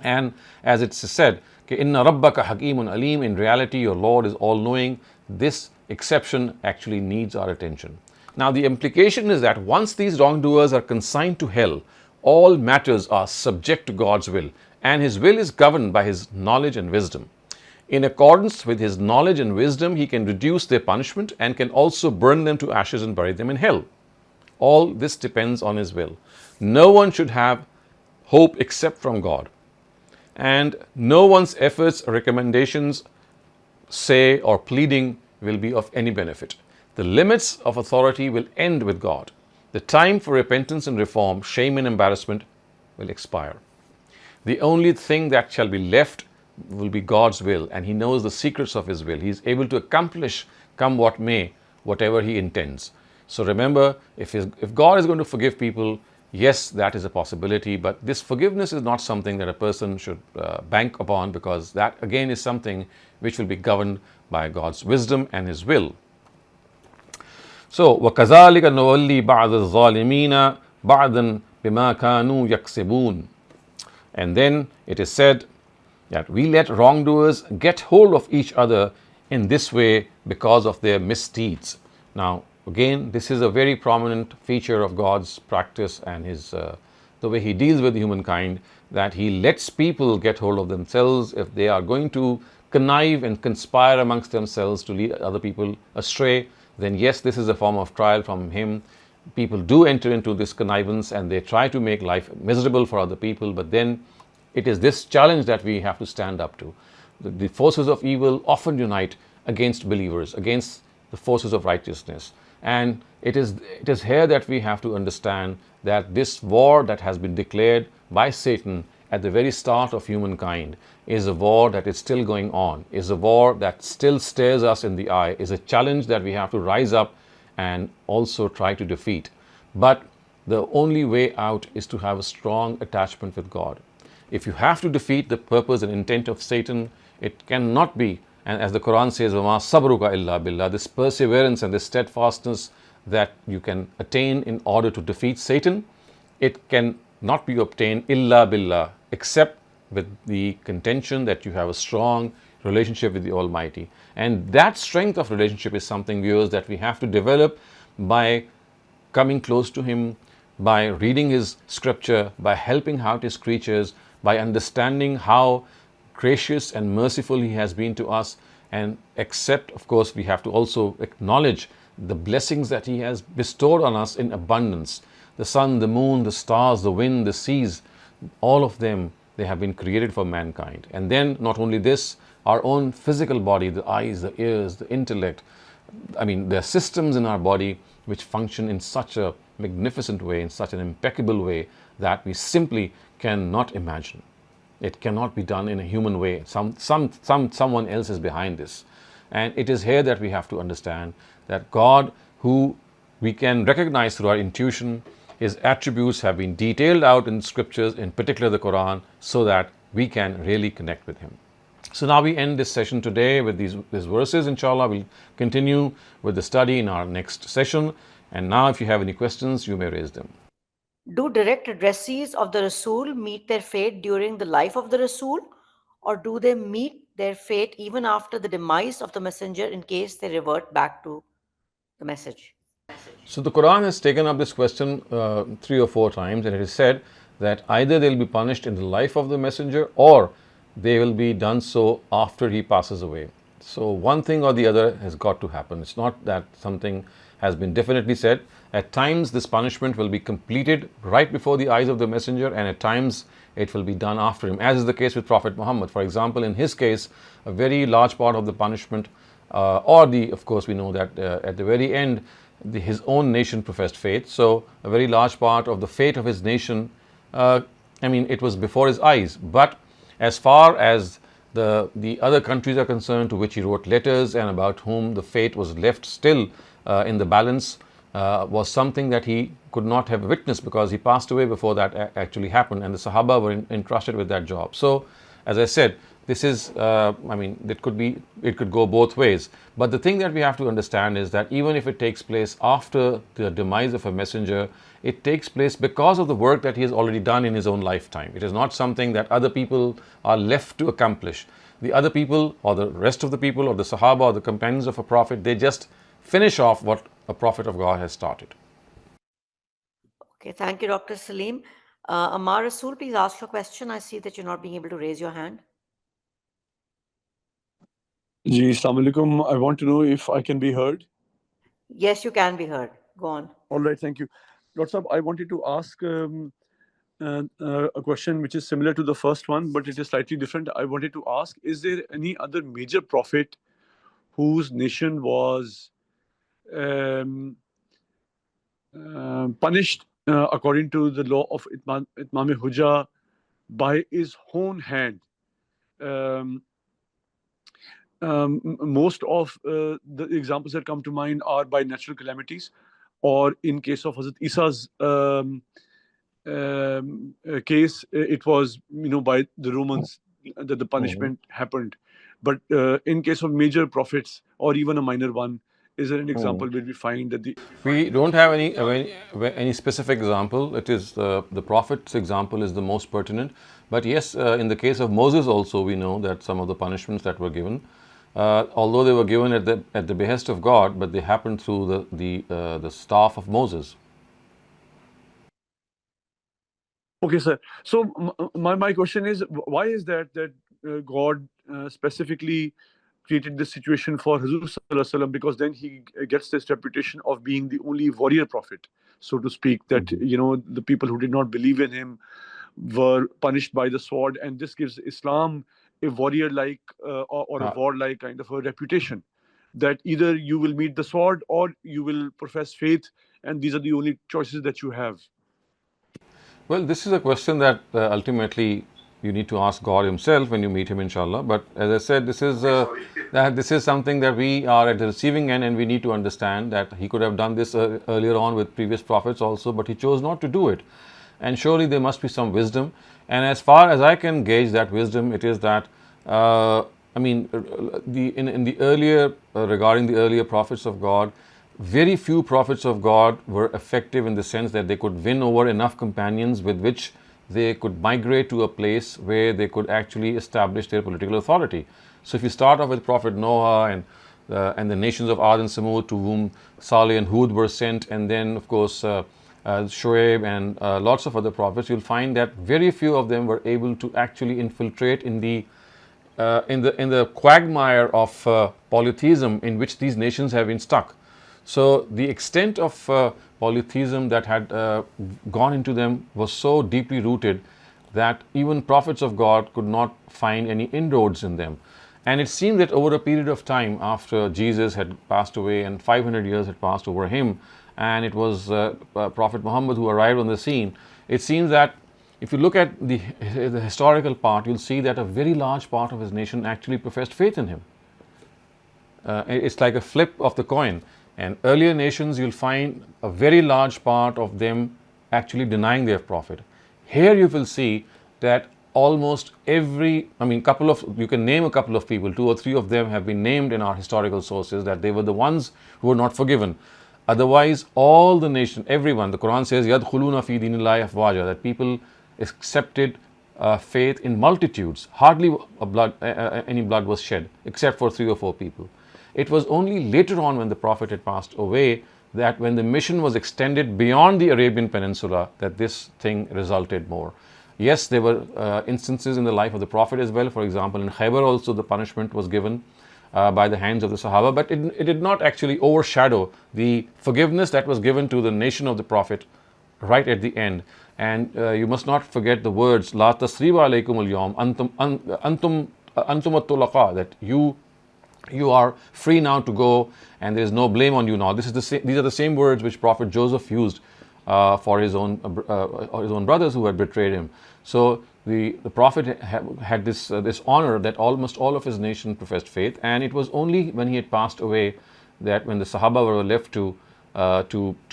Speaker 1: And as it's said, إِنَّ رَبَّكَ حَكِيمٌ أَلِيمٌ, in reality, your Lord is all-knowing. This exception actually needs our attention. Now, the implication is that once these wrongdoers are consigned to hell, all matters are subject to God's will, and His will is governed by His knowledge and wisdom. In accordance with His knowledge and wisdom, He can reduce their punishment and can also burn them to ashes and bury them in hell. All this depends on His will. No one should have hope except from God, and no one's efforts, recommendations, say, or pleading will be of any benefit. The limits of authority will end with God. The time for repentance and reform, shame and embarrassment will expire. The only thing that shall be left will be God's will, and He knows the secrets of His will. He is able to accomplish, come what may, whatever He intends. So remember, if God is going to forgive people, yes, that is a possibility, but this forgiveness is not something that a person should bank upon, because that again is something which will be governed by God's wisdom and His will. So, وَكَذَلِكَ نُوَلِّي بَعْضَ الظَّالِمِينَ بَعْضًا بِمَا كَانُوا يَكْسِبُونَ. And then it is said that we let wrongdoers get hold of each other in this way because of their misdeeds. Now, again, this is a very prominent feature of God's practice and His the way He deals with humankind, that He lets people get hold of themselves if they are going to connive and conspire amongst themselves to lead other people astray. Then yes, this is a form of trial from Him. People do enter into this connivance and they try to make life miserable for other people, but then it is this challenge that we have to stand up to. The forces of evil often unite against believers, against the forces of righteousness. And it is here that we have to understand that this war that has been declared by Satan at the very start of humankind is a war that is still going on, is a war that still stares us in the eye, is a challenge that we have to rise up and also try to defeat. But the only way out is to have a strong attachment with God. If you have to defeat the purpose and intent of Satan, it cannot be, and as the Quran says, وَمَا صَبْرُكَ إِلَّا بِاللَّهِ, this perseverance and this steadfastness that you can attain in order to defeat Satan, it can not be obtained illa billah, except with the contention that you have a strong relationship with the Almighty. And that strength of relationship is something, viewers, that we have to develop by coming close to Him, by reading His scripture, by helping out His creatures, by understanding how gracious and merciful He has been to us, and except, of course, we have to also acknowledge the blessings that He has bestowed on us in abundance. The sun, the moon, the stars, the wind, the seas, all of them, they have been created for mankind. And then not only this, our own physical body, the eyes, the ears, the intellect, there are systems in our body which function in such a magnificent way, in such an impeccable way, that we simply cannot imagine. It cannot be done in a human way. Someone else is behind this. And it is here that we have to understand that God, who we can recognize through our intuition, His attributes have been detailed out in scriptures, in particular the Quran, so that we can really connect with Him. So now we end this session today with these verses. Inshallah, we'll continue with the study in our next session. And now if you have any questions, you may raise them.
Speaker 2: Do direct addressees of the Rasul meet their fate during the life of the Rasul, or do they meet their fate even after the demise of the messenger in case they revert back to the message?
Speaker 1: So the Quran has taken up this question 3 or 4 times, and it is said that either they'll be punished in the life of the messenger, or they will be done so after he passes away. So one thing or the other has got to happen. It's not that something has been definitely said. At times this punishment will be completed right before the eyes of the messenger, and at times it will be done after him, as is the case with Prophet Muhammad. For example, in his case, a very large part of the punishment, of course we know that at the very end, his own nation professed faith. So a very large part of the fate of his nation, it was before his eyes. But as far as the other countries are concerned, to which he wrote letters and about whom the fate was left still in the balance, was something that he could not have witnessed, because he passed away before that actually happened, and the Sahaba were entrusted with that job. So, as I said, this is, it could go both ways. But the thing that we have to understand is that even if it takes place after the demise of a messenger, it takes place because of the work that he has already done in his own lifetime. It is not something that other people are left to accomplish. The other people, or the rest of the people, or the Sahaba, or the companions of a prophet, they just finish off what a prophet of God has started.
Speaker 2: Okay, thank you, Dr. Saleem. Ammar Rasul, please ask your question. I see that you're not being able to raise your hand.
Speaker 3: Ji, Assalamu alaikum. I want to know if I can be heard.
Speaker 2: Yes, you can be heard. Go on.
Speaker 3: All right, thank you. Dr. Saab, I wanted to ask a question which is similar to the first one, but it is slightly different. I wanted to ask, is there any other major prophet whose nation was punished according to the law of Itmam Hujjah by his own hand? Most of the examples that come to mind are by natural calamities, or in case of Hazrat Isa's case, it was by the Romans that the punishment happened. But in case of major prophets, or even a minor one, is there an example where we find that
Speaker 1: we don't have any specific example? It is the prophet's example is the most pertinent. But yes, in the case of Moses also, we know that some of the punishments that were given, although they were given at the behest of God, but they happened through the staff of Moses.
Speaker 3: Okay, sir. So my question is, why is that God specifically created this situation for Hazrat Sallallahu Alaihi Wasallam? Because then he gets this reputation of being the only warrior prophet, so to speak, that the people who did not believe in him were punished by the sword, and this gives Islam a warrior-like or a war-like kind of a reputation, that either you will meet the sword or you will profess faith, and these are the only choices that you have.
Speaker 1: Well, this is a question that ultimately you need to ask God Himself when you meet Him, inshallah. But as I said, this is something that we are at the receiving end, and we need to understand that He could have done this earlier on with previous prophets also, but He chose not to do it. And surely there must be some wisdom. And as far as I can gauge that wisdom, it is that regarding the earlier prophets of God, very few prophets of God were effective in the sense that they could win over enough companions with which they could migrate to a place where they could actually establish their political authority. So if you start off with Prophet Noah and the nations of Ad and Samud to whom Saleh and Hud were sent, and then of course Shoaib and lots of other prophets, you'll find that very few of them were able to actually infiltrate in the quagmire of polytheism in which these nations have been stuck. So the extent of polytheism that had gone into them was so deeply rooted that even prophets of God could not find any inroads in them. And it seemed that over a period of time, after Jesus had passed away and 500 years had passed over him, and it was Prophet Muhammad who arrived on the scene, it seems that if you look at the historical part, you'll see that a very large part of his nation actually professed faith in him. It's like a flip of the coin. And earlier nations, you'll find a very large part of them actually denying their prophet. Here you will see that almost every, you can name a couple of people, 2 or 3 of them have been named in our historical sources, that they were the ones who were not forgiven. Otherwise, all the nation, everyone, the Quran says, يَدْخُلُونَ فِي دِينِ اللَّهِ أَفْوَاجًا, that people accepted faith in multitudes. Hardly any blood was shed, except for 3 or 4 people. It was only later on, when the Prophet had passed away, that when the mission was extended beyond the Arabian Peninsula, that this thing resulted more. Yes, there were instances in the life of the Prophet as well. For example, in Khaybar also the punishment was given by the hands of the Sahaba, but it did not actually overshadow the forgiveness that was given to the nation of the Prophet right at the end. And you must not forget the words, La tasriba alaykum al-yawm antum at-tulaqa, that you are free now to go and there is no blame on you now. These are the same words which Prophet Joseph used for his own brothers who had betrayed him. So the Prophet had this honor that almost all of his nation professed faith, and it was only when he had passed away that when the Sahaba were left to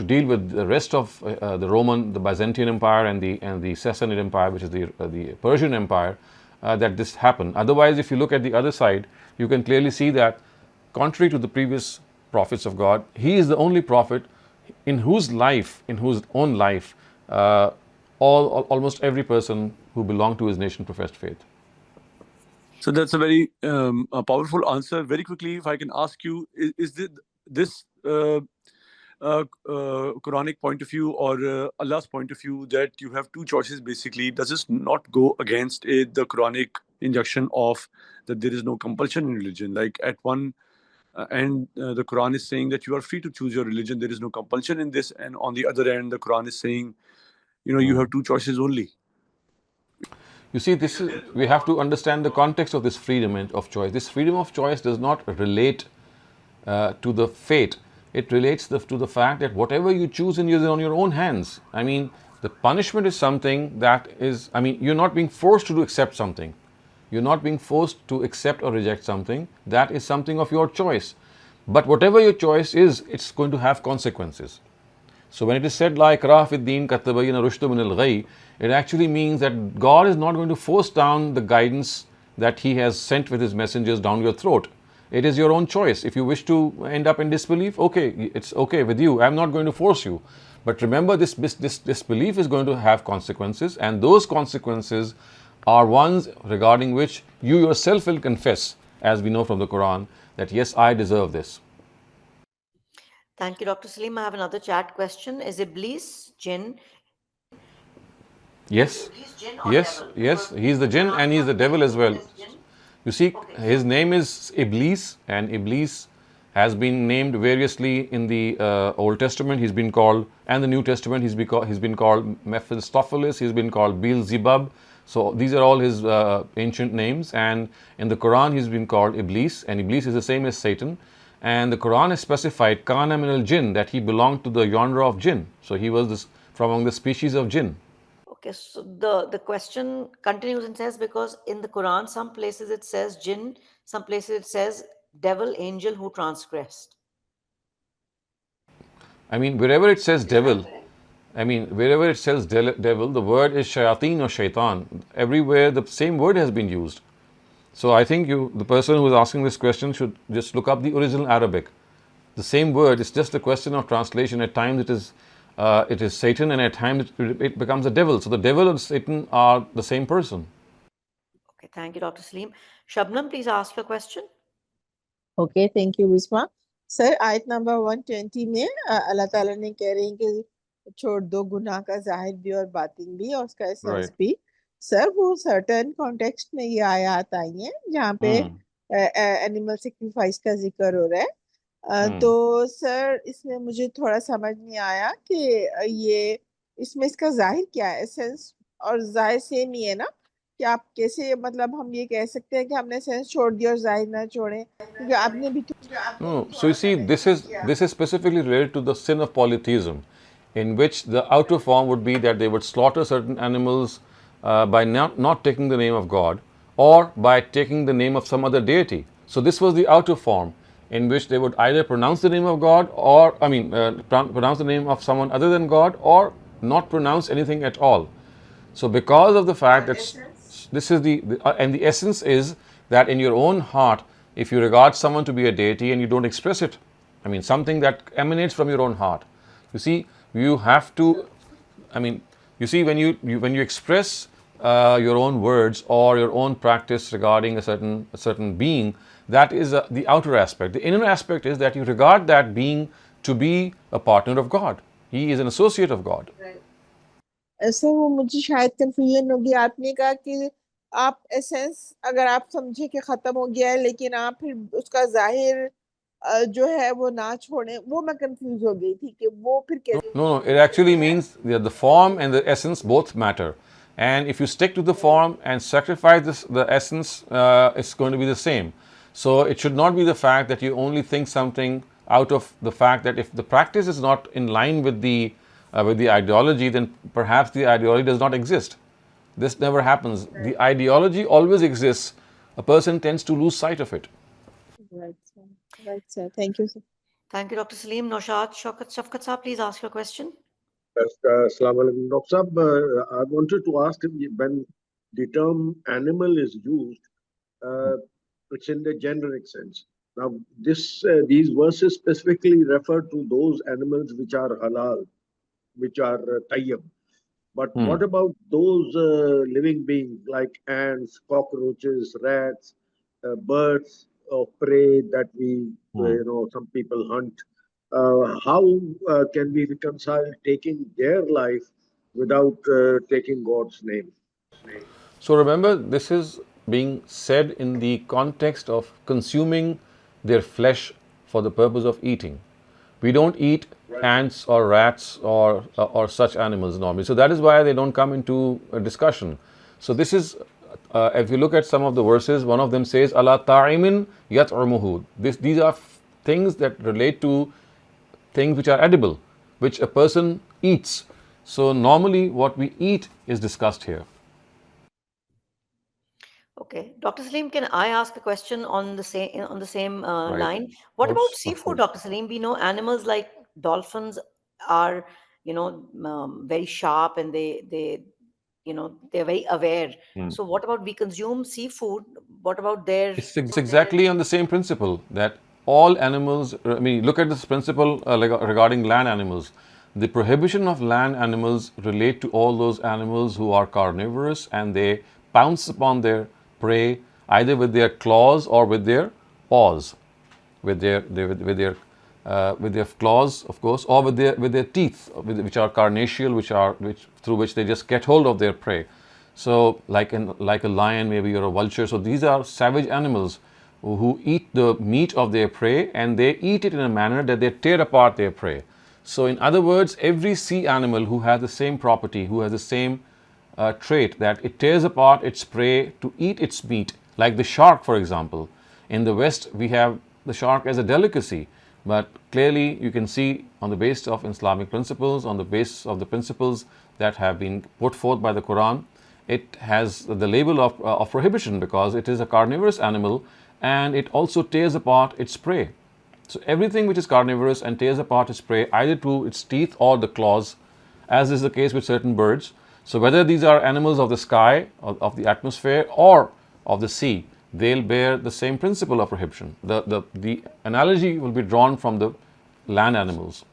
Speaker 1: deal with the rest of the Byzantine Empire and the Sassanid Empire, which is the Persian Empire, that this happened. Otherwise, if you look at the other side, you can clearly see that, contrary to the previous prophets of God, he is the only prophet in whose own life, almost every person who belonged to his nation professed faith.
Speaker 3: So that's a very powerful answer. Very quickly, if I can ask you, is this Quranic point of view or Allah's point of view that you have 2 choices basically, does this not go against the Quranic injunction of that there is no compulsion in religion? Like at one end, the Quran is saying that you are free to choose your religion, there is no compulsion in this, and on the other end, the Quran is saying, you have 2 choices only.
Speaker 1: You see, we have to understand the context of this freedom of choice. This freedom of choice does not relate to the fate. It relates to the fact that whatever you choose is on your own hands. The punishment is something that is, you're not being forced to accept something. You're not being forced to accept or reject something. That is something of your choice. But whatever your choice is, it's going to have consequences. So when it is said, La ikraha fid din qad tabayyana rushdu min al-ghayy, it actually means that God is not going to force down the guidance that He has sent with His messengers down your throat. It is your own choice. If you wish to end up in disbelief, okay, it's okay with you. I'm not going to force you. But remember, this disbelief is going to have consequences, and those consequences are ones regarding which you yourself will confess, as we know from the Quran, that yes, I deserve this.
Speaker 2: Thank you, Dr. Saleem. I have another chat question. Is Iblis jinn?
Speaker 1: Yes, yes, he's the jinn and he's the devil as well. You see, his name is Iblis, and Iblis has been named variously in the Old Testament. He's been called, and the New Testament, he's been called Mephistopheles, he's been called Beelzebub. So these are all his ancient names, and in the Quran he's been called Iblis, and Iblis is the same as Satan. And the Quran has specified Kana min al-jinn, that he belonged to the genre of jinn. So he was from among the species of jinn.
Speaker 2: Okay, so the question continues and says, because in the Quran some places it says jinn, some places it says devil, angel who transgressed.
Speaker 1: Wherever it says devil, wherever it says devil, the word is shayateen or shaitan. Everywhere the same word has been used. So I think the person who is asking this question should just look up the original Arabic. The same word, it's just a question of translation. At times it is it is Satan, and at times it becomes a devil. So the devil and Satan are the same person.
Speaker 2: Okay, thank you, Dr. Saleem. Shabnam, please ask your question.
Speaker 4: Okay thank you विस्मा sir आयत number 120 में अल्लाह ताला ने कह रहे हैं कि छोड़ दो गुनाह का जाहिर भी और बातिन भी और उसका एसेंस
Speaker 1: Right.
Speaker 4: भी सर वो सर्टेन कॉन्टेक्स्ट में ये आयत आई हैं जहाँ पे एनिमल सेक्रीफाइस का जिक्र हो रहा है तो सर इसमें मुझे थोड़ा समझ नहीं आया कि ये इसमें इसका जाहिर क्या है एसेंस और जाहिर सेम ही है ना कि आप कैसे मतलब हम ये कह सकते हैं कि हमने सेंस छोड़ दिया और जाहिर ना छोड़े क्योंकि आपने भी
Speaker 1: No, so you see, this is specifically related to the sin of polytheism, in which the outer form would be that they would slaughter certain animals by not taking the name of God or by taking the name of some other deity. So this was the outer form in which they would either pronounce the name of God or pronounce the name of someone other than God or not pronounce anything at all. So because of the fact that this is and the essence is that in your own heart, if you regard someone to be a deity and you don't express it, something that emanates from your own heart, you see, you have to, you see, when you express your own words or your own practice regarding a certain being, that is the outer aspect. The inner aspect is that you regard that being to be a partner of God. He is an associate of God.
Speaker 4: ऐसे वो मुझे शायद confusion होगी आपने कहा कि आप essence अगर आप समझे कि खत्म हो गया है लेकिन आप फिर उसका जाहिर जो है वो ना छोड़ें वो मैं कंफ्यूज हो गई थी कि वो फिर कैसे
Speaker 1: No, it actually means that the form and the essence both matter. And if you stick to the form and sacrifice the essence, it's going to be the same. So it should not be the fact that you only think something out of the fact that if the practice is not in line with the ideology, then perhaps the ideology does not exist. This never happens. The ideology always exists. A person tends to lose sight of it.
Speaker 4: Right, sir. Thank you, sir.
Speaker 2: Thank you, Dr. Saleem. Naushad Shafkat Saab, please ask your question.
Speaker 5: Assalamu alaikum. Dr. Saab, I wanted to ask when the term animal is used, it's in the generic sense. Now, these verses specifically refer to those animals which are halal, which are tayyib. But what about those living beings like ants, cockroaches, rats, birds of prey that some people hunt? How can we reconcile taking their life without taking God's name?
Speaker 1: So remember, this is being said in the context of consuming their flesh for the purpose of eating. We don't eat ants or rats or such animals normally. So that is why they don't come into a discussion. So this is, if you look at some of the verses, one of them says, "Ala ta'imin yat'umuhu." These are things that relate to things which are edible, which a person eats. So normally what we eat is discussed here.
Speaker 2: Okay, Dr. Saleem, can I ask a question on the same
Speaker 1: Right.
Speaker 2: line? What
Speaker 1: Of
Speaker 2: about
Speaker 1: course.
Speaker 2: seafood, Dr. Saleem? We know animals like dolphins are, very sharp and they're very aware. So what about we consume seafood? What about their?
Speaker 1: It's exactly on the same principle that all animals, look at this principle regarding land animals. The prohibition of land animals relate to all those animals who are carnivorous and they pounce upon their prey either with their claws or with their paws, with their claws, of course, or with their teeth, which are carnassial, through which they just get hold of their prey. So, like a lion, maybe, or a vulture. So these are savage animals who eat the meat of their prey, and they eat it in a manner that they tear apart their prey. So, in other words, every sea animal who has the same property, who has the same trait that it tears apart its prey to eat its meat, like the shark, for example. In the West, we have the shark as a delicacy, but clearly you can see on the basis of Islamic principles, on the basis of the principles that have been put forth by the Quran, it has the label of prohibition because it is a carnivorous animal and it also tears apart its prey. So everything which is carnivorous and tears apart its prey either through its teeth or the claws, as is the case with certain birds. So whether these are animals of the sky, of the atmosphere, or of the sea, they'll bear the same principle of prohibition. The analogy will be drawn from the land animals.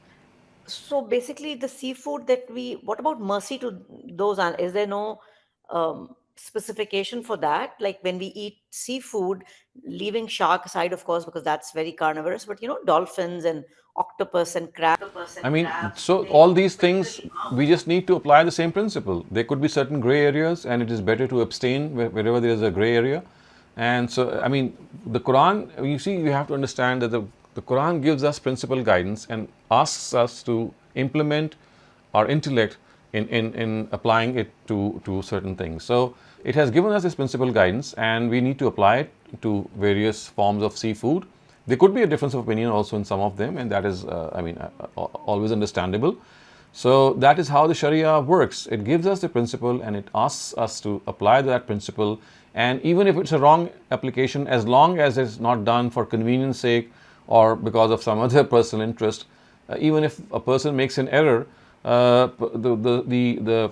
Speaker 2: So basically, the seafood that what about mercy to those? Is there no specification for that? Like when we eat seafood, leaving shark aside, of course, because that's very carnivorous, but dolphins and octopus and crab.
Speaker 1: I mean, so all these things, we just need to apply the same principle. There could be certain gray areas, and it is better to abstain wherever there is a gray area. And so, I mean, the Quran, you see, you have to understand that the Quran gives us principle guidance and asks us to implement our intellect in applying it to certain things. So, it has given us this principle guidance, and we need to apply it to various forms of seafood. There could be a difference of opinion also in some of them, and that is, always understandable. So that is how the Sharia works. It gives us the principle and it asks us to apply that principle. And even if it's a wrong application, as long as it's not done for convenience sake or because of some other personal interest, even if a person makes an error, the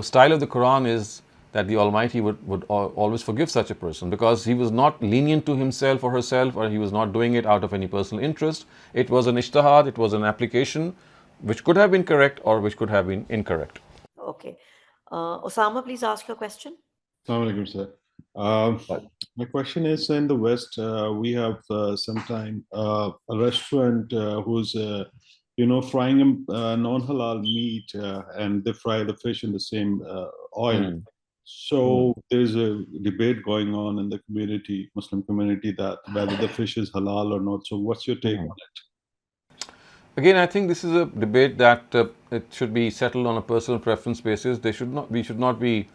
Speaker 1: style of the Quran is that the Almighty would always forgive such a person, because he was not lenient to himself or herself, or he was not doing it out of any personal interest. It was an ijtihad, it was an application which could have been correct or which could have been incorrect.
Speaker 2: Okay. Osama, please ask your question.
Speaker 6: Assalamu alaikum, sir. My question is, in the West, we have sometime a restaurant who's frying non-halal meat, and they fry the fish in the same oil. So there's a debate going on in the community, Muslim community, that whether the fish is halal or not. So what's your take on it?
Speaker 1: Again, I think this is a debate that it should be settled on a personal preference basis. We should not be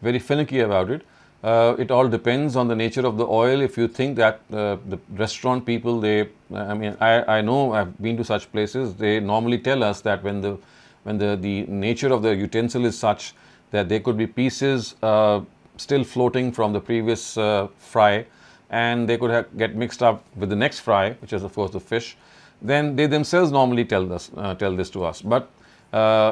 Speaker 1: very finicky about it. It all depends on the nature of the oil. If you think that the restaurant people, I know, I've been to such places. They normally tell us that when the nature of the utensil is such that there could be pieces still floating from the previous fry, and they could get mixed up with the next fry, which is of course the fish, then they themselves normally tell this to us. But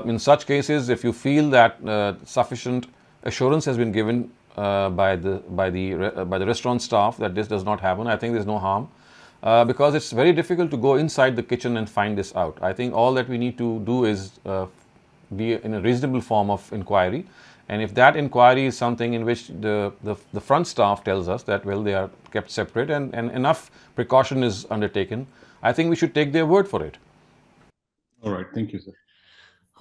Speaker 1: in such cases, if you feel that sufficient assurance has been given by the restaurant staff that this does not happen, I think there's no harm, because it's very difficult to go inside the kitchen and find this out. I think all that we need to do is be in a reasonable form of inquiry, and if that inquiry is something in which the front staff tells us that, well, they are kept separate and enough precaution is undertaken, I think we should take their word for it.
Speaker 6: All right, thank you, sir.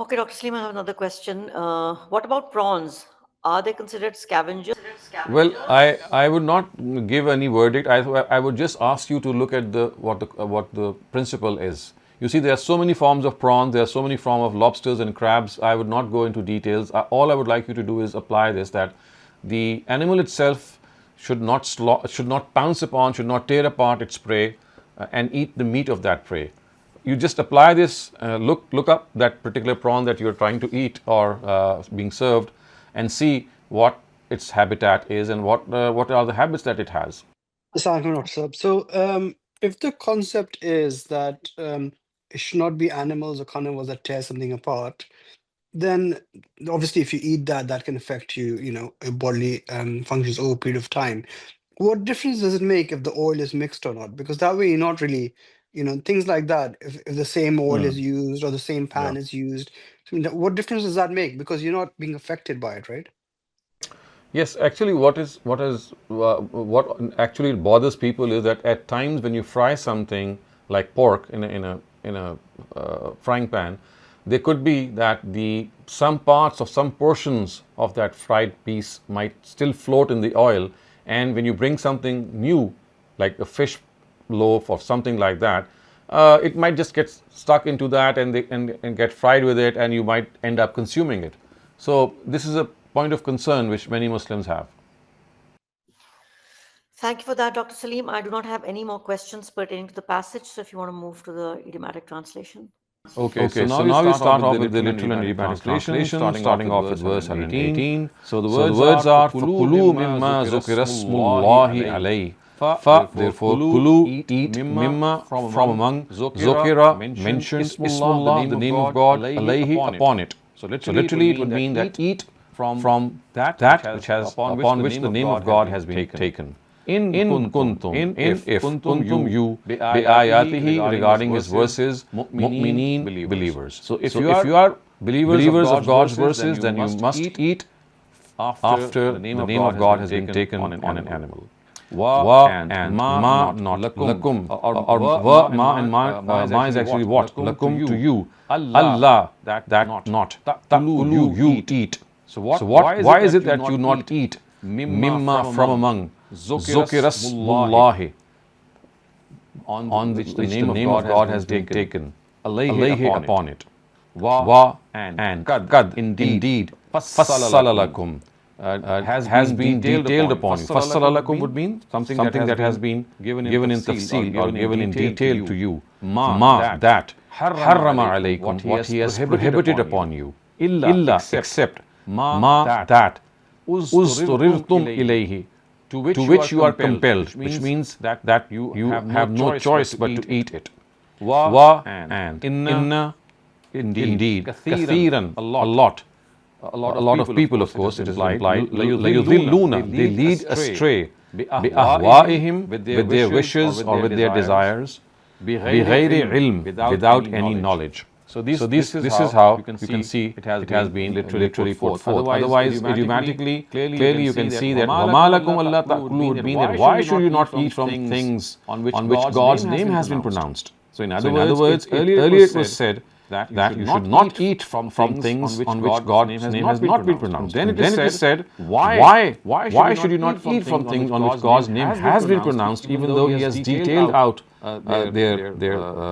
Speaker 2: Okay, Dr. Saleem, I have another question. What about prawns? Are they considered scavengers?
Speaker 1: Well, I would not give any verdict. I would just ask you to look at what the principle is. You see, there are so many forms of prawns, there are so many forms of lobsters and crabs. I would not go into details. All I would like you to do is apply this, that the animal itself should not pounce upon, should not tear apart its prey and eat the meat of that prey. You just apply this, look up that particular prawn that you're trying to eat or being served, and see what its habitat is and what are the habits that it has.
Speaker 7: So if the concept is that it should not be animals or carnivores that tear something apart, then obviously if you eat that can affect your bodily functions over a period of time. What difference does it make if the oil is mixed or not? Because that way you're not really, things like that, if the same oil is used or the same pan is used, what difference does that make? Because you're not being affected by it, right?
Speaker 1: Yes, actually, what actually bothers people is that at times when you fry something like pork in a frying pan, there could be that some parts of some portions of that fried piece might still float in the oil, and when you bring something new like a fish loaf or something like that, it might just get stuck into that and get fried with it, and you might end up consuming it. So this is a point of concern which many Muslims have.
Speaker 2: Thank you for that, Dr. Saleem. I do not have any more questions pertaining to the passage, so if you want to move to the idiomatic translation.
Speaker 1: Okay, so now we start off with the literal and idiomatic translation, starting off with verse 118. So the words are, فَكُلُوا مِمَّا ذُكِرَ اسْمُ اللَّهِ عَلَيْهِ. Therefore, kulu, eat mimma from among zokira, mentioned Ismullah, the name of God, alayhi, upon it. So literally it would mean that eat from that which has upon which the name of God has been taken. in kuntum, if kuntum you, bi'ayatihi, regarding his verses, mu'mineen, believers. So if you are believers of God's verses, then you must eat after the name of God has been taken on an animal. Wa and ma, not lakum, or wa, ma and ma is actually what? Lakum, to you. Allah, that not. Ta'kulu, you eat. So why is it that you not eat? Mimma, from among. Zukirasmullahi, on which the name of God has been taken. Alayhi, upon it. Wa and kad, indeed. Fassala lakum, has been detailed upon you. Fassala lakum would mean something that has been given in tafsil, or given in detail to you. Ma, that. Harrama alaykum, what he has prohibited upon you. Illa, except. Ma, that. Usturirtum ilayhi, to which you are compelled, which means that you have no choice but to eat it. Wa and inna, indeed, kathiran, a lot of people, of course, it is implied. Layudhilluna, they lead astray. Bi'ahwa'ihim, with their wishes or with their desires. Bighayri ilm, without any knowledge. So this is how you can see it has been literally put forth. Otherwise, idiomatically, clearly you can see that وَمَا لَكُمْ أَلَّا تَأْكُلُوا would mean that why should you not eat from things on which God's name has been pronounced? So in other words, earlier it was said that you should not eat from things on which God's name has not been pronounced. Then it is said, why should you not eat from things on which God's name has been pronounced, even though He has detailed out their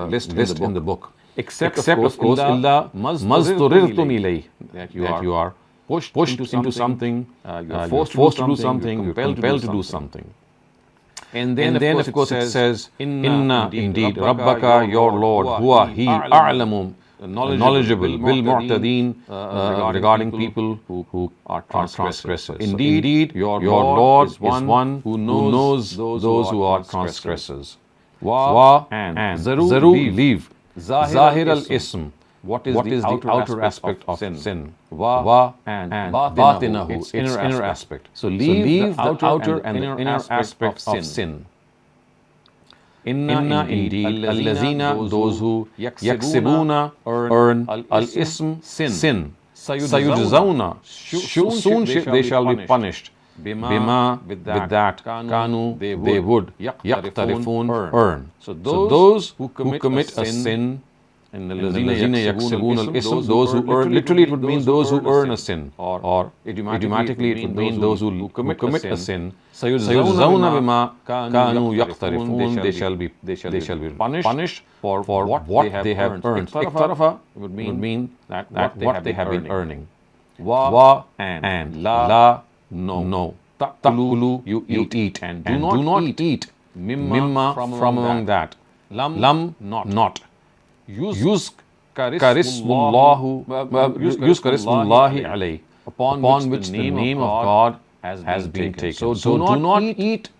Speaker 1: list in the book? Except of course, illa mazdurirtum ilayh, that you are pushed into something, you're forced to do something, you're compelled to do something. And then of course it says, inna, indeed, rabbaka, your Lord, huwa, he, a'lamu, knowledgeable, bil mu'tadeen, regarding people who are transgressors. Indeed, your Lord is one who knows those who are transgressors. Wa and zaru, leave. Zahir al-ism, what is the outer aspect of sin? Wa and batinahu, its inner aspect. So leave the outer and the inner aspect of sin. Inna, indeed, allazina, those who yaksibuna, earn al-ism, sin. Sayujzawna, soon they shall be punished. Bima, with that, kanu, they would, yaqtarifun, earn. So those who commit a sin, and allazina yaksibun al-ism, those who earn, literally it would mean those who earn a sin, or idiomatically it would mean those who commit a sin. Sayujzawna bima kanu yaqtarifun, they shall be punished for what they have earned. Iqtarafa would mean that what they have been earning. Wa and la, no. Ta'kulu, you eat, and do not eat mimma, from among that. Lam, not. Yuz karismullahi alayh, upon which the name of God has been taken. So do not eat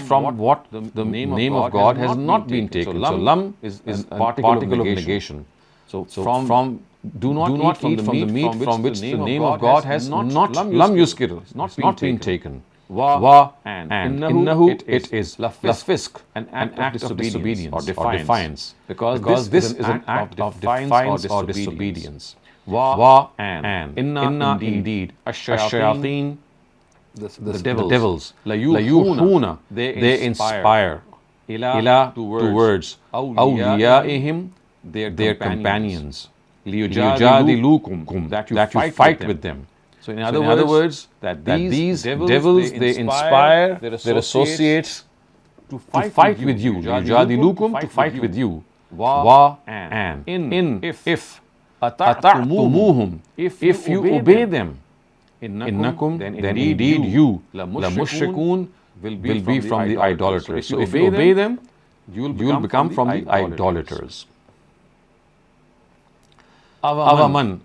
Speaker 1: from what the name of God has not been taken. So lam is a particle of negation. So from do not eat from the meat from which the name of God has not lam yuskir, not been taken. Wa and innahu, it is la fisq, an act of disobedience or defiance, because this is an act of defiance or disobedience. Wa and inna, indeed, ash-shayateen, the devils, la yuhuna, they inspire, ila, towards, awliyaihim, their companions, liyujadilukum, that you fight with them. So in other words, that these devils, they inspire their associates to fight with you. Liyujadilukum, to fight with you. Wa and if ata'tumuhum, if you obey them, innakum, then indeed you, la mushrikun, will be from the idolaters. So if you obey them, you will become from the idolaters. Avaman,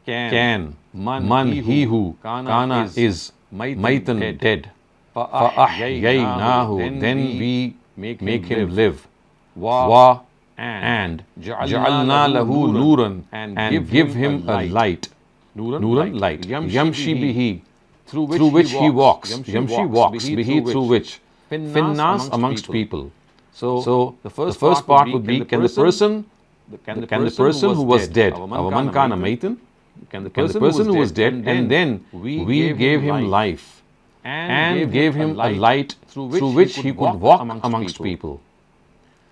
Speaker 1: can, man, he who, kana, is, maitan, dead, fa'ahyaynahu, then we make him live. Wa and ja'alna lahu nuran, and give him a light. Nuran, light. Yamshi bihi, through which he walks, Yamshi walks, bihi through which, finnas amongst people. So the first part would be, can the person who was dead, awaman kana maytan, can the person who was dead, and then we gave him life and gave him a light through which he could walk amongst people.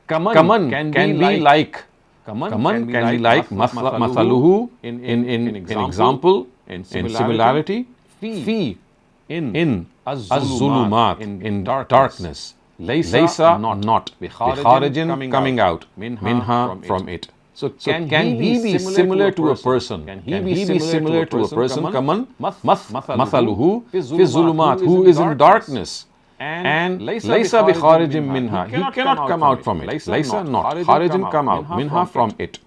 Speaker 1: Kaman can be like mathaluhu in example, in similarity, fi in az-zulumat in darkness, laysa not bikharijin coming out, minha from it. So can he be similar to a person? Can he be similar to a person? Kaman mathaluhu fi zulumat, who is in darkness, and laysa bi kharijin minha, he cannot come out from it. Laysa not, kharijin come out, minha from it.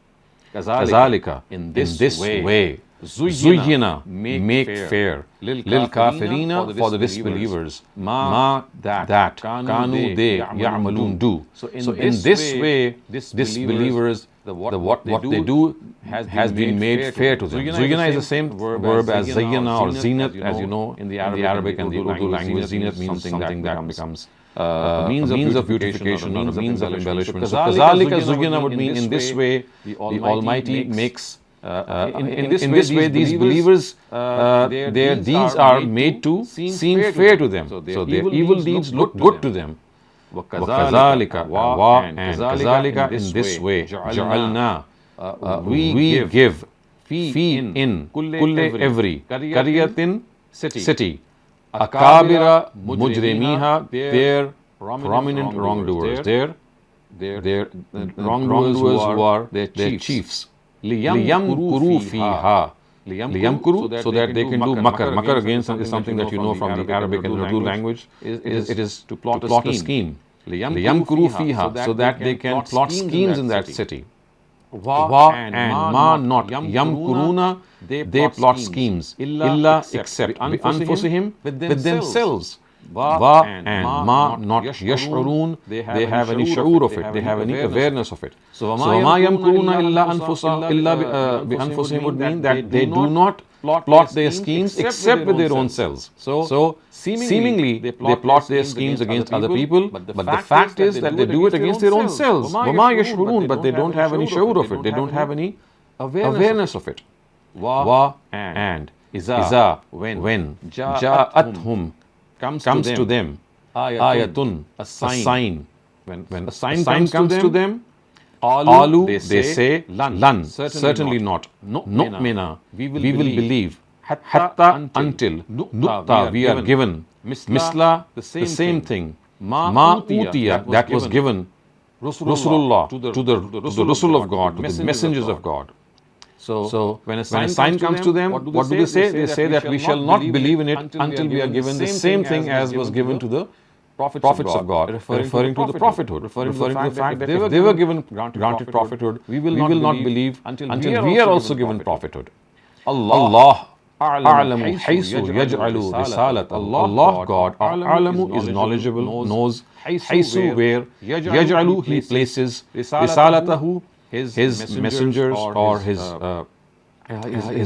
Speaker 1: Kazalika, in this way, zuyyina, make fair, lil kafirina, for the disbelievers, ma that kanu they ya'malun do. So in this way, disbelievers, what they do has been made fair to them. Zuyyina is the same verb as zayyana or zinat, as you know, in the Arabic and the Urdu language. Zinat means something that becomes a means of beautification or a means of embellishment. So kazalika zuyyina would mean, in this way the Almighty makes, in this way these believers, their deeds are made to seem fair to them. So their evil deeds look good to them. وَكَذَلِكَ and كَذَلِكَ in this way جَعَلْنَا we give fi in kulle every qaryatin city akabira mujrimiha, their prominent wrongdoers, their wrongdoers who are their chiefs, liyamkuru fiha, liyamkuru, so that they can do makar. Makar again is something that you know from the Arabic and Urdu language. It is to plot a scheme. Liyamkuru fiha, so that they can plot schemes in that city. Wa and ma not, yamkuruna, they plot schemes, illa except bi anfusihim, with themselves. Wa and ma not yash'urun, they have any shu'ur of it, they have any awareness of it. So ma yamkuruna illa bi anfusihim would mean that they do not plot their schemes except with their own selves. So seemingly they plot their schemes against other people, but the fact is that they do it against their own selves. Wama yashurun, but they don't have any shu'ur of it, they don't have any awareness of it. Wa and iza, when ja'athum comes to them, ayatun, a sign, when a sign comes to them, alu, they say, lan, certainly not, nu'mina, we will believe, hatta, until, nukta, we are given, misla, the same thing, ma utiya, that was given, Rasulullah, to the Rasul of God, to the messengers of God. So when a sign comes to them, what do they say? They say that we shall not believe in it until we are given the same thing as was given to the prophets of God, referring to the prophethood, referring to the fact that if they were given granted prophethood, we will not believe until we are also given prophethood. Allah a'lamu haythu yaj'alu risalat. Allah, God, a'lamu is knowledgeable, knows haythu where, yaj'alu, he places, risalatahu, his messengers or his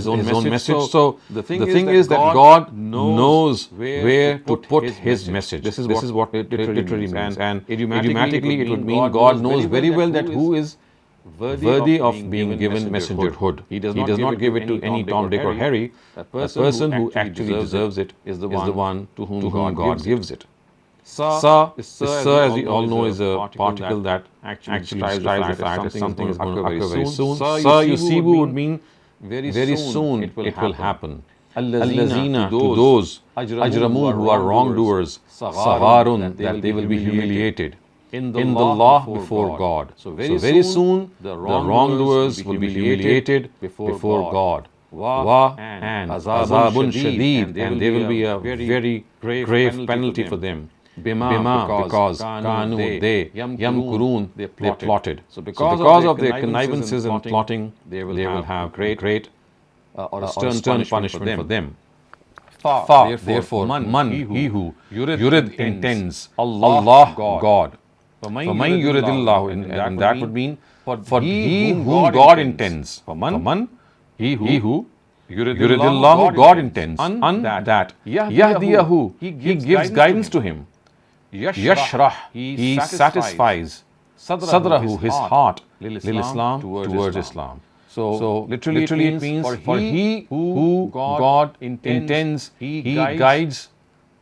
Speaker 1: own message. So the thing is that God knows where to put his message. This is what it literally means. And idiomatically it would mean God knows very well that who is worthy of being given messengerhood. He does not give it to any Tom, Dick or Harry. The person who actually deserves it is the one to whom God gives it. Sa, as we all know, is a particle that actually describes the fact that something is going to occur very soon. Sa yusibu would mean very soon it will happen. Allazina, to those, ajramu, who are wrongdoers, sawarun, that they will be humiliated in the law before God. So very soon the wrongdoers will be humiliated before God. Wa and azabun shadid, and there will be a very grave penalty for them. Bima, because kanu, they, yamkurun, they plotted. So because of their connivances and plotting, they will have great or stern punishment for them. Fa, therefore, man, he who yurid intends, Allah, God. Faman yuridillahu, and that would mean for he whom God intends. Faman, he who Yuridillahu, God intends, an that Yahdiyahu, He gives guidance to him. Yashrah, He satisfies Sadrahu, his heart, lil Islam, towards Islam. So literally it means for he who God intends, He guides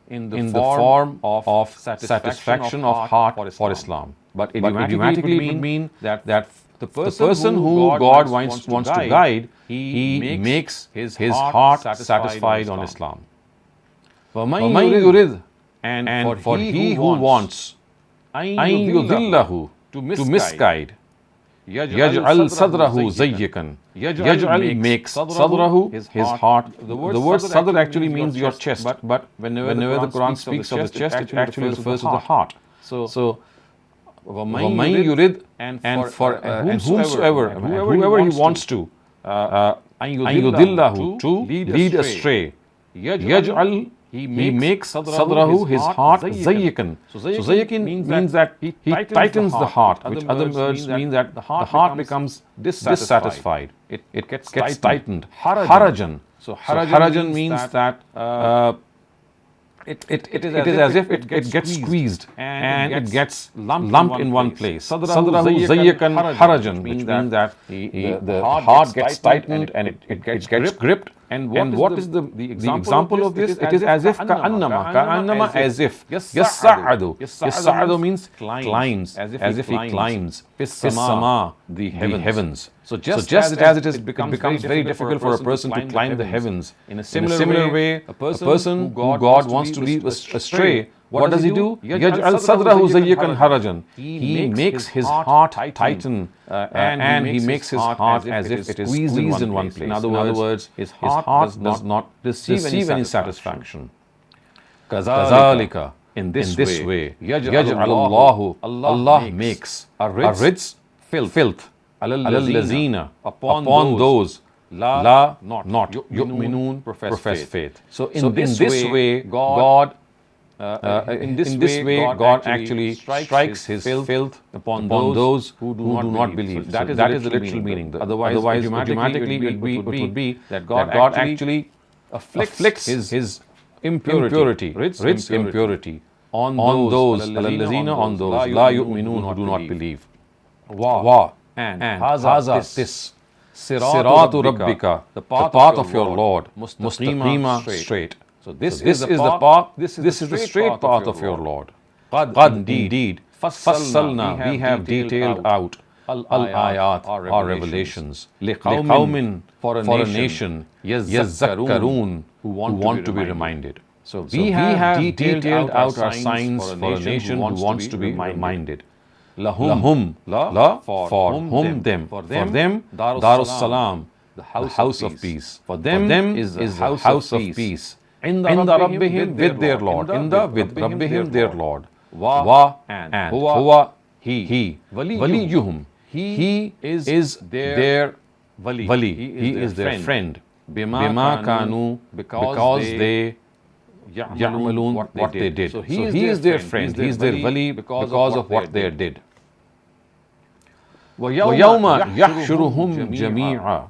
Speaker 1: in the form of satisfaction of heart for Islam. But idiomatically it would mean that the person who God wants to guide, He makes his heart satisfied on Islam. وَمَنْ يُرِدْ, and for he who wants أَنْ يُذِلَّهُ, to misguide, يَجْعَلْ صَدْرَهُ زَيِّكًا, يَجْعَلْ makes صَدْرَهُ, his heart. The word sadr actually means your chest, but whenever the Quran speaks of the chest, it actually refers to the heart. So وَمَنْ يُرِدْ, and for whoever he wants to, أَنْ يُذِلَّهُ, to lead astray, يَجْعَلْ, He makes Sadrahu, his heart, Zayyikan. So Zayyikan means that he tightens the heart, which other words mean that the heart becomes dissatisfied. It gets tightened. Harajan. So harajan means that it is as if it gets squeezed and it gets lumped in one place. Sadrahu Zayyikan Harajan, which means that the heart gets tightened and it gets gripped. And what is the example of this? It is as if ka'annama, as if. Yassa'adu means climbs, as if he climbs. Fis-sama, the heavens. So just as it becomes very difficult for a person to climb the heavens, in a similar way, a person who God wants to lead astray, what does he do? يَجْعَلْ صَدْرَهُ زَيِّكًا harajan. He makes his heart tighten and he makes his heart as if it is squeezed in one place. In other words, his heart does not receive any satisfaction. كَذَلِكَ, in this way, يَجْعَلُ اللَّهُ, Allah makes الرِّجْسَ, filth, عَلَى الَّذِينَ, upon those not yu'minun, profess faith. So in this way, God actually strikes his filth upon those who do not believe. That is the literal meaning. Otherwise, idiomatically, it would be that God actually afflicts his impurity, Rid's impurity, on those la yu'minun, who do not believe. And haza, this siratu rabbika, the path of your Lord, mustaqima, straight. So this is the path, this is the straight path of your Lord. Qad, indeed, fassalna, we have detailed out al-ayat, our revelations, liqawmin, for a nation, yazzakkarun, who want to be reminded. So we have detailed out our signs for a nation who wants to be reminded. Lahum, for whom, them, Darus Salam, the house of peace. For them is the house of peace. In the Rabbihim, with their Lord. With Rabbihim, their Lord. And Huwa, He. Waliyuhum, He is their Wali. He is their friend. Bima kanu, because they ya'malun, what they did. So he is their friend. He is their Wali because of what they did. وَيَوْمَ يَحْشُرُهُمْ جَمِيعًا,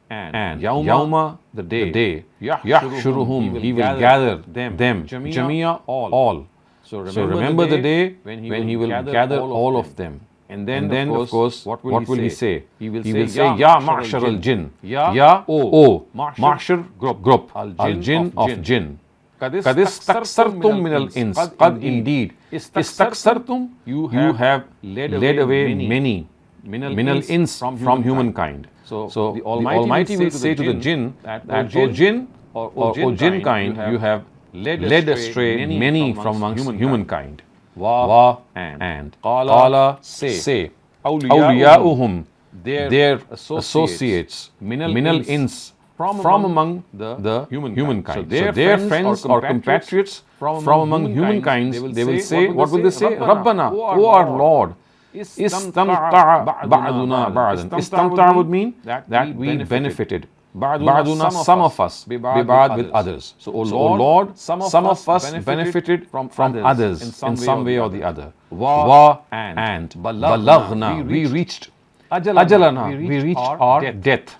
Speaker 1: and Yawma, the day, Yahshuruhum, He will gather them, Jamia, all. So remember the day when He will gather all of them. And then of course, what will He say? He will say, Ya Ma'shar al-Jinn, Ya, O, Ma'shar, group, al-Jinn, of Jinn. Qad istaksartum min al-ins, qad, indeed, istaksartum, you have led away many, min al-ins, from humankind. So the Almighty will say to the jinn that, O jinn, or O jinn kind, you have led astray many from amongst humankind. And Qala, say, awliya'uhum, their associates, minal ins, from among the humankind. So their friends or compatriots from among humankind, they will say, what will they say? Rabbana, O our Lord, istamta'a ba'duna ba'dan. Istamta'a would mean that we benefited. Ba'duna, some of us, bibad, with others. So, O Lord, some of us benefited from others in some way or the other. And balaghna, we reached ajalana, we reached our death.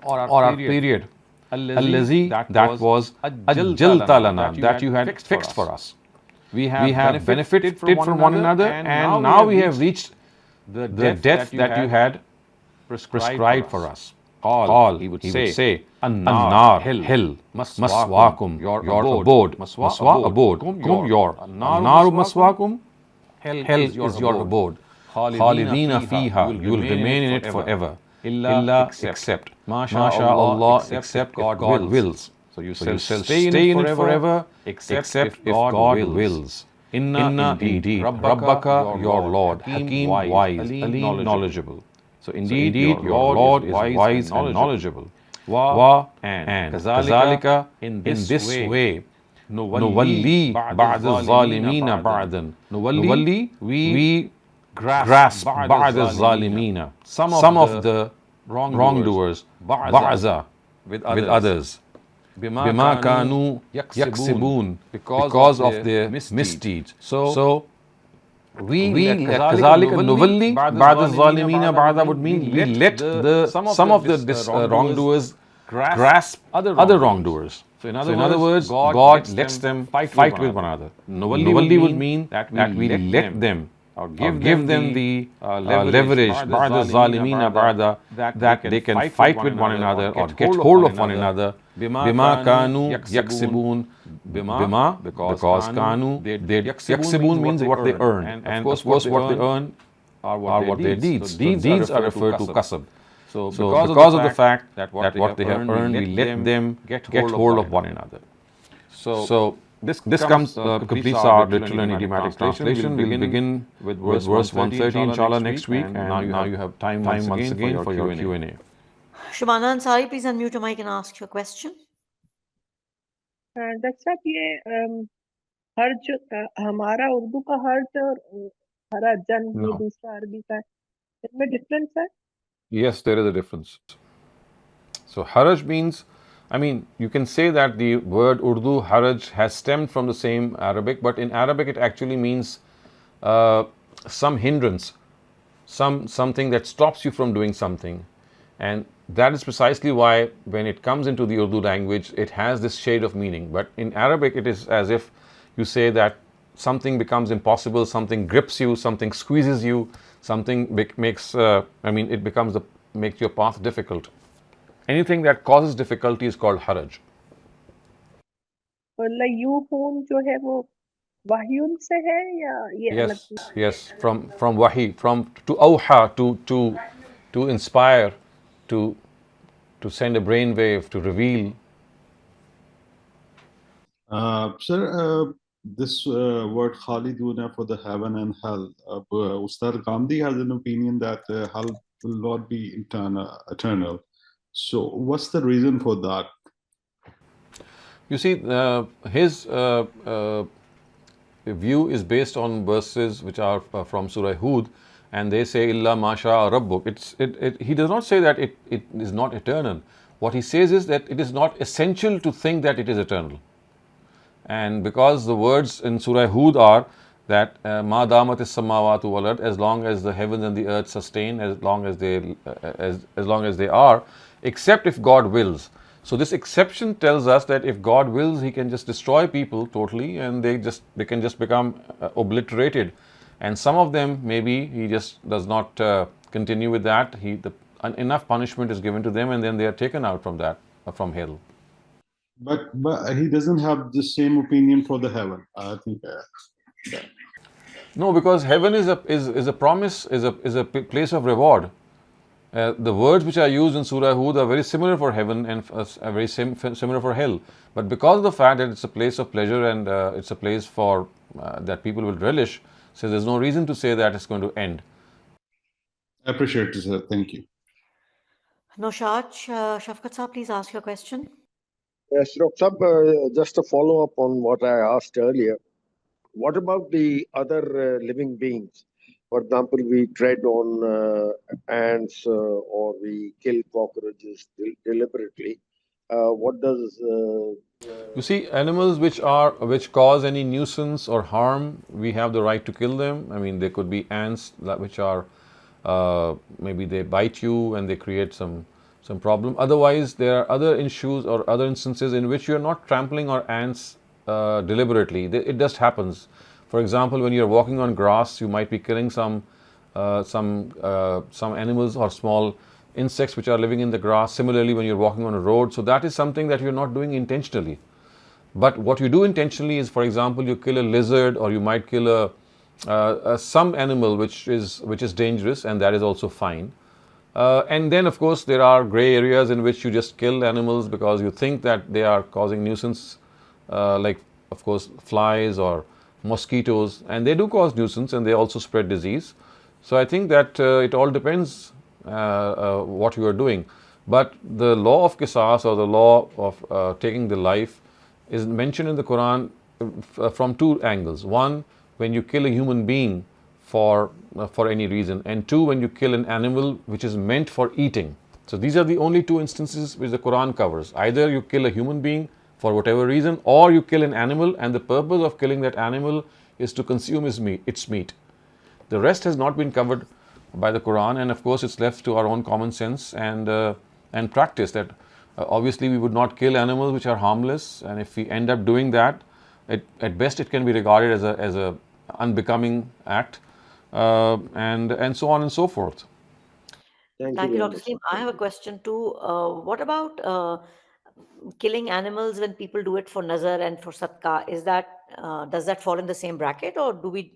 Speaker 1: or our period. Allazi, that was ajjalta lana, that you had fixed for us. We have benefited from one another, and now we have reached the death that you had prescribed for us. Qal, he would say, An-nar, hell, maswakum, your abode, maswa, abode, kum, your, An-naru maswakum, hell is your abode. Khalidina fiha, you will remain in it forever. Illa, except, MashaAllah, except if God wills. So you shall stay in it forever, except if God wills. Inna, indeed, Rabbaka, your Lord, Hakim, wise, Alim, knowledgeable. So indeed, your Lord is wise and knowledgeable. Wa, and kazalika, in this way, nuwalli ba'da zalimina ba'dan. Nuwalli, we grasp ba'da zalimina, some of the wrongdoers, ba'za, with others. Bima kanu yaksibun, because of their misdeeds. So we kazalika nuwalli ba'da zalimina ba'da would mean we let some of the wrongdoers grasp other wrongdoers. So in other words, God lets them fight with one another. Nuwalli will mean that we let them or give them the leverage, ba'da zalimina ba'da, that they can fight with one another or get hold of one another. Bima kanu yaksibun, bima, because kanu, yaksibun means what they earn, and of course what they earn are what their deeds. Deeds are referred to kasab. So because of the fact that what they have earned, we let them get hold of one another. So this completes our literal and idiomatic translation. We'll begin with verse 130 inshallah next week, and now you have time once again for your Q&A.
Speaker 2: Shubhana Ansari, please unmute your mic and ask your question.
Speaker 4: Doctor साहब ये हर्ज हमारा उर्दू का हर्ज और हरजन ये
Speaker 1: No.
Speaker 4: दूसरा अरबी का है, इसमें डिफरेंस है?
Speaker 1: Yes, there is a difference. So haraj means, I mean, you can say that the word Urdu haraj has stemmed from the same Arabic, but in Arabic it actually means some hindrance, something that stops you from doing something. And that is precisely why when it comes into the Urdu language, it has this shade of meaning. But in Arabic, it is as if you say that something becomes impossible, something grips you, something squeezes you, something makes your path difficult. Anything that causes difficulty is called haraj.
Speaker 4: और लयूहून जो है वो वाह्युन से है या ये अलग?
Speaker 1: Yes, from wahi, from to awha, to inspire, to send a brain wave, to reveal.
Speaker 6: Sir, this word Khaliduna for the heaven and hell, Ustad Ghamidi has an opinion that hell will not be eternal. So what's the reason for that?
Speaker 1: You see, his view is based on verses which are from Surah Hud, and they say illa masha rabbuk. He does not say that it is not eternal. What he says is that it is not essential to think that it is eternal. And because the words in Surah Hud are that ma damat as-samawatu wal ard, as long as the heavens and the earth sustain, as long as they are, except if God wills. So this exception tells us that if God wills, He can just destroy people totally, and they can just become obliterated. And some of them, maybe He just does not continue with that. Enough punishment is given to them, and then they are taken out from hell.
Speaker 6: But he doesn't have the same opinion for the heaven. I think.
Speaker 1: No, because heaven is a promise, is a place of reward. The words which are used in Surah Hud are very similar for heaven and very similar for hell. But because of the fact that it's a place of pleasure and it's a place for that people will relish, so there's no reason to say that it's going to end.
Speaker 6: I appreciate it, sir. Thank you.
Speaker 2: Noshad, Shafqat Saab, please ask your question.
Speaker 5: Yes, Dr. Saab, just a follow-up on what I asked earlier. What about the other living beings? For example, we tread on ants or we kill cockroaches deliberately. What does...
Speaker 1: You see, animals which cause any nuisance or harm, we have the right to kill them. I mean, there could be ants which are, maybe they bite you and they create some some problem. Otherwise, there are other issues or other instances in which you are not trampling on ants deliberately. It just happens. For example, when you are walking on grass, you might be killing some animals or small insects which are living in the grass. Similarly, when you're walking on a road, so that is something that you're not doing intentionally. But what you do intentionally is, for example, you kill a lizard, or you might kill some animal which is dangerous, and that is also fine. And then, of course, there are gray areas in which you just kill animals because you think that they are causing nuisance, like, of course, flies or mosquitoes, and they do cause nuisance and they also spread disease. So I think that it all depends what you are doing. But the law of qisas, or the law of taking the life, is mentioned in the Quran from two angles. One, when you kill a human being for any reason, and two, when you kill an animal which is meant for eating. So these are the only two instances which the Quran covers. Either you kill a human being for whatever reason, or you kill an animal and the purpose of killing that animal is to consume its meat. The rest has not been covered by the Quran, and of course it's left to our own common sense and practice that obviously we would not kill animals which are harmless, and if we end up doing that, at best it can be regarded as a unbecoming act, and so on and so forth.
Speaker 5: Thank
Speaker 2: Thank
Speaker 5: you
Speaker 2: you,
Speaker 5: very
Speaker 2: Dr.
Speaker 5: much.
Speaker 2: Saleem. I have a question too. What about killing animals when people do it for nazar and for sadaqah? Does that fall in the same bracket, or do we?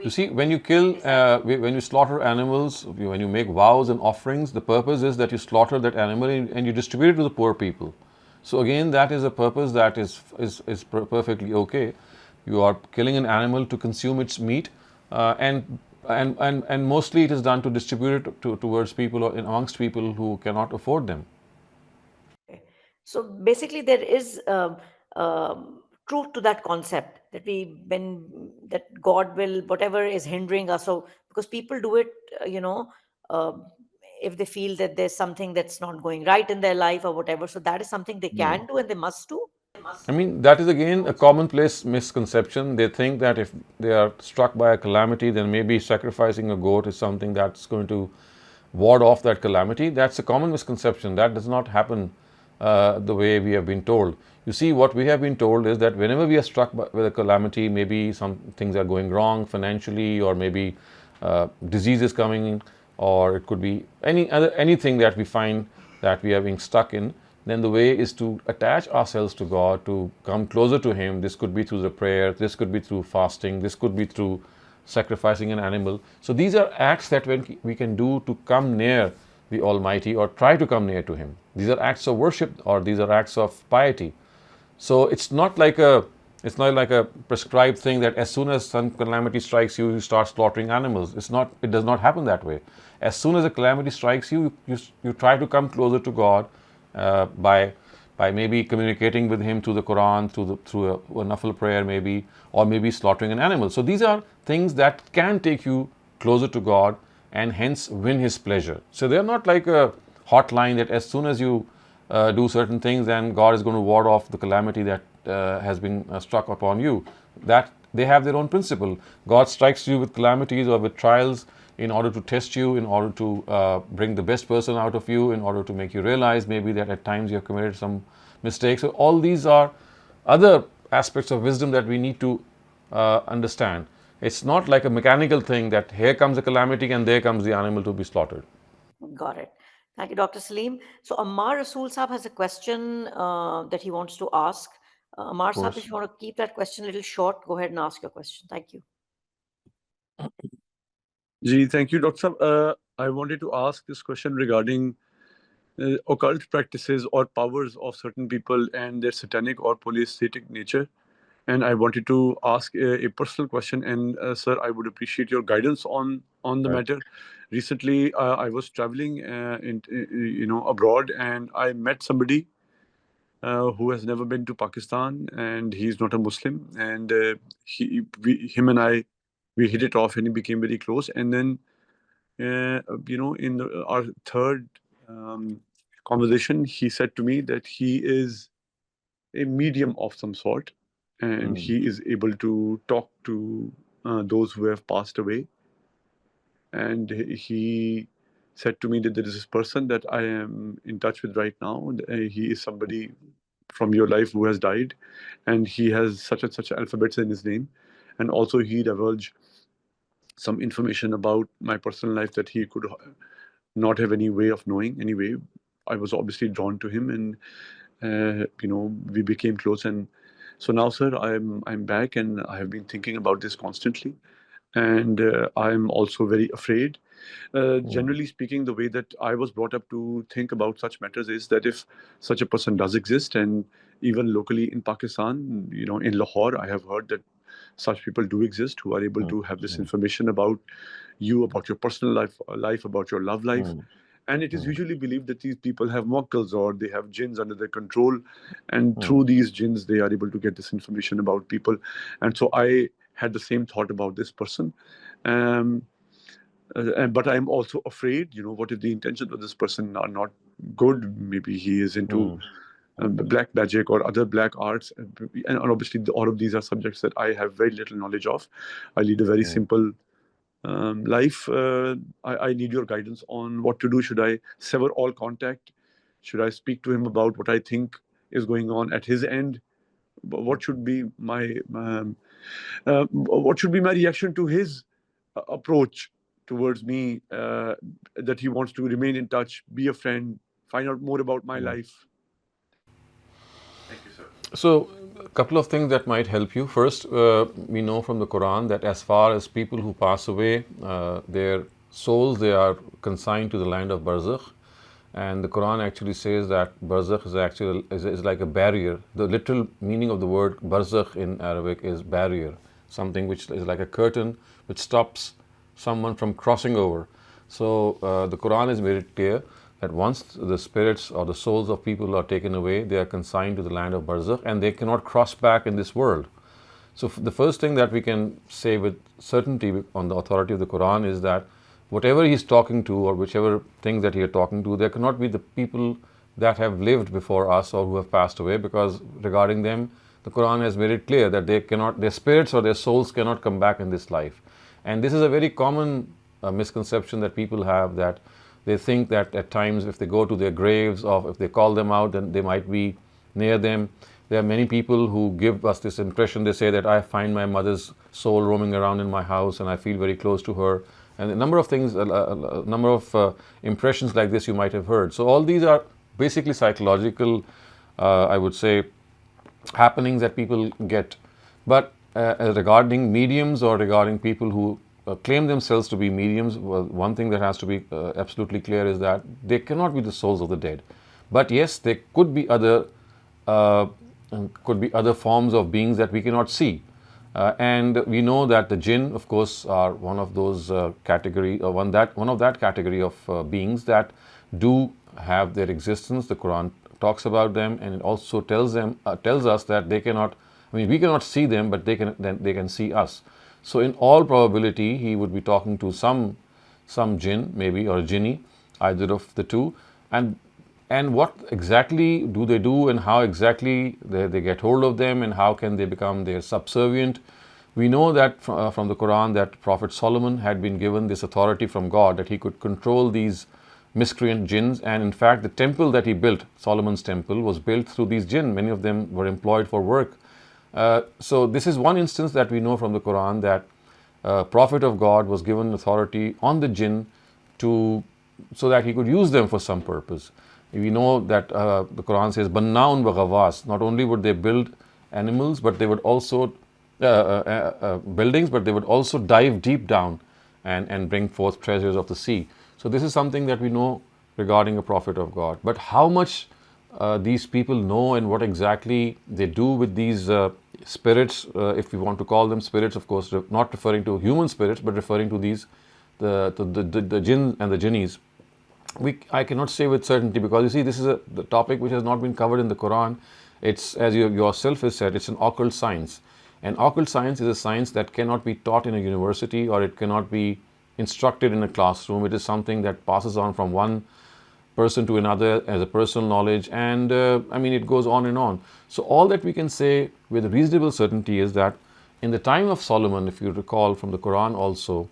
Speaker 1: You see, when you when you slaughter animals, when you make vows and offerings, the purpose is that you slaughter that animal and you distribute it to the poor people. So again, that is a purpose that is perfectly okay. You are killing an animal to consume its meat, and mostly it is done to distribute it towards people or amongst people who cannot afford them.
Speaker 2: So basically, there is truth to that concept that that God will, whatever is hindering us. So because people do it, uh, if they feel that there's something that's not going right in their life or whatever, so that is something they can do and they must do.
Speaker 1: I mean, that is again a commonplace misconception. They think that if they are struck by a calamity, then maybe sacrificing a goat is something that's going to ward off that calamity. That's a common misconception. That does not happen the way we have been told. You see, what we have been told is that whenever we are struck with a calamity, maybe some things are going wrong financially, or maybe disease is coming, or it could be anything that we find that we are being stuck in, then the way is to attach ourselves to God, to come closer to Him. This could be through the prayer, this could be through fasting, this could be through sacrificing an animal. So these are acts that we can do to come near the Almighty, or try to come near to Him. These are acts of worship, or these are acts of piety. So it's not like a prescribed thing that as soon as some calamity strikes you, you start slaughtering animals. It does not happen that way. As soon as a calamity strikes you, you try to come closer to God by maybe communicating with Him through the Quran, through a nafil prayer maybe, or maybe slaughtering an animal. So these are things that can take you closer to God and hence win His pleasure. So they are not like a hotline that as soon as you do certain things, then God is going to ward off the calamity that has been struck upon you. That they have their own principle. God strikes you with calamities or with trials in order to test you, in order to bring the best person out of you, in order to make you realize maybe that at times you have committed some mistakes. So all these are other aspects of wisdom that we need to understand. It's not like a mechanical thing that here comes a calamity and there comes the animal to be slaughtered.
Speaker 2: Got it. Thank you, Dr. Saleem. So Ammar Rasool Saab has a question that he wants to ask. Ammar Saab, if you want to keep that question a little short, go ahead and ask your question. Thank you.
Speaker 3: Thank you, Dr. Saab. I wanted to ask this question regarding occult practices or powers of certain people and their satanic or polytheistic nature. And I wanted to ask a personal question. And sir, I would appreciate your guidance on the matter. Recently, I was traveling abroad, and I met somebody who has never been to Pakistan, and he's not a Muslim. And him and I, we hit it off, and he became very close. And then, in our third conversation, he said to me that he is a medium of some sort, and he is able to talk to those who have passed away. And he said to me that there is this person that I am in touch with right now. He is somebody from your life who has died, and he has such and such alphabets in his name. And also he divulged some information about my personal life that he could not have any way of knowing. Anyway, I was obviously drawn to him, and we became close. And so now, sir, I'm back, and I have been thinking about this constantly, and I'm also very afraid. Generally speaking, the way that I was brought up to think about such matters is that if such a person does exist, and even locally in Pakistan, in Lahore, I have heard that such people do exist who are able to have this information about you, about your personal life, about your love life. And it is usually believed that these people have muakkals, or they have jinns under their control, and through these jinns they are able to get this information about people. And so I had the same thought about this person. But I'm also afraid, what if the intentions of this person are not good? Maybe he is into black magic or other black arts. And obviously, all of these are subjects that I have very little knowledge of. I lead a very simple life. I need your guidance on what to do. Should I sever all contact? Should I speak to him about what I think is going on at his end? What should be my reaction to his approach towards me, that he wants to remain in touch, be a friend, find out more about my life? Thank you, sir.
Speaker 1: So, a couple of things that might help you. First, we know from the Quran that as far as people who pass away, their souls, they are consigned to the land of Barzakh. And the Quran actually says that Barzakh is like a barrier. The literal meaning of the word Barzakh in Arabic is barrier, something which is like a curtain which stops someone from crossing over. So the Quran has made it clear that once the spirits or the souls of people are taken away, they are consigned to the land of Barzakh, and they cannot cross back in this world. So the first thing that we can say with certainty on the authority of the Quran is that whatever he's talking to, or whichever things that he is talking to, there cannot be the people that have lived before us or who have passed away, because regarding them, the Quran has made it clear that their spirits or their souls cannot come back in this life. And this is a very common misconception that people have, that they think that at times if they go to their graves, or if they call them out, then they might be near them. There are many people who give us this impression. They say that I find my mother's soul roaming around in my house and I feel very close to her. And a number of things, a number of impressions like this you might have heard. So all these are basically psychological, I would say, happenings that people get. But regarding mediums, or regarding people who claim themselves to be mediums, well, one thing that has to be absolutely clear is that they cannot be the souls of the dead. But yes, there could be other forms of beings that we cannot see. And we know that the jinn, of course, are one of those category, or one of that category of beings that do have their existence. The Quran talks about them, and it also tells us that they cannot. I mean, we cannot see them, but they can see us. So, in all probability, he would be talking to some jinn, maybe, or a jinni, either of the two. And what exactly do they do, and how exactly they get hold of them, and how can they become their subservient? We know that from the Quran that Prophet Solomon had been given this authority from God, that he could control these miscreant jinns. And in fact, the temple that he built, Solomon's temple, was built through these jinn. Many of them were employed for work. So this is one instance that we know from the Quran, that Prophet of God was given authority on the jinn so that he could use them for some purpose. We know that the Quran says, Bannaun wa Ghawas. Not only would they build animals, but they would also buildings, but they would also dive deep down and bring forth treasures of the sea. So this is something that we know regarding a prophet of God. But how much these people know, and what exactly they do with these spirits, if we want to call them spirits, of course, not referring to human spirits, but referring to the jinn and the jinnis, I cannot say with certainty, because you see, this is the topic which has not been covered in the Quran. It's, as you yourself has said, it's an occult science. And occult science is a science that cannot be taught in a university, or it cannot be instructed in a classroom. It is something that passes on from one person to another as a personal knowledge, and it goes on and on. So all that we can say with reasonable certainty is that in the time of Solomon, if you recall from the Quran also,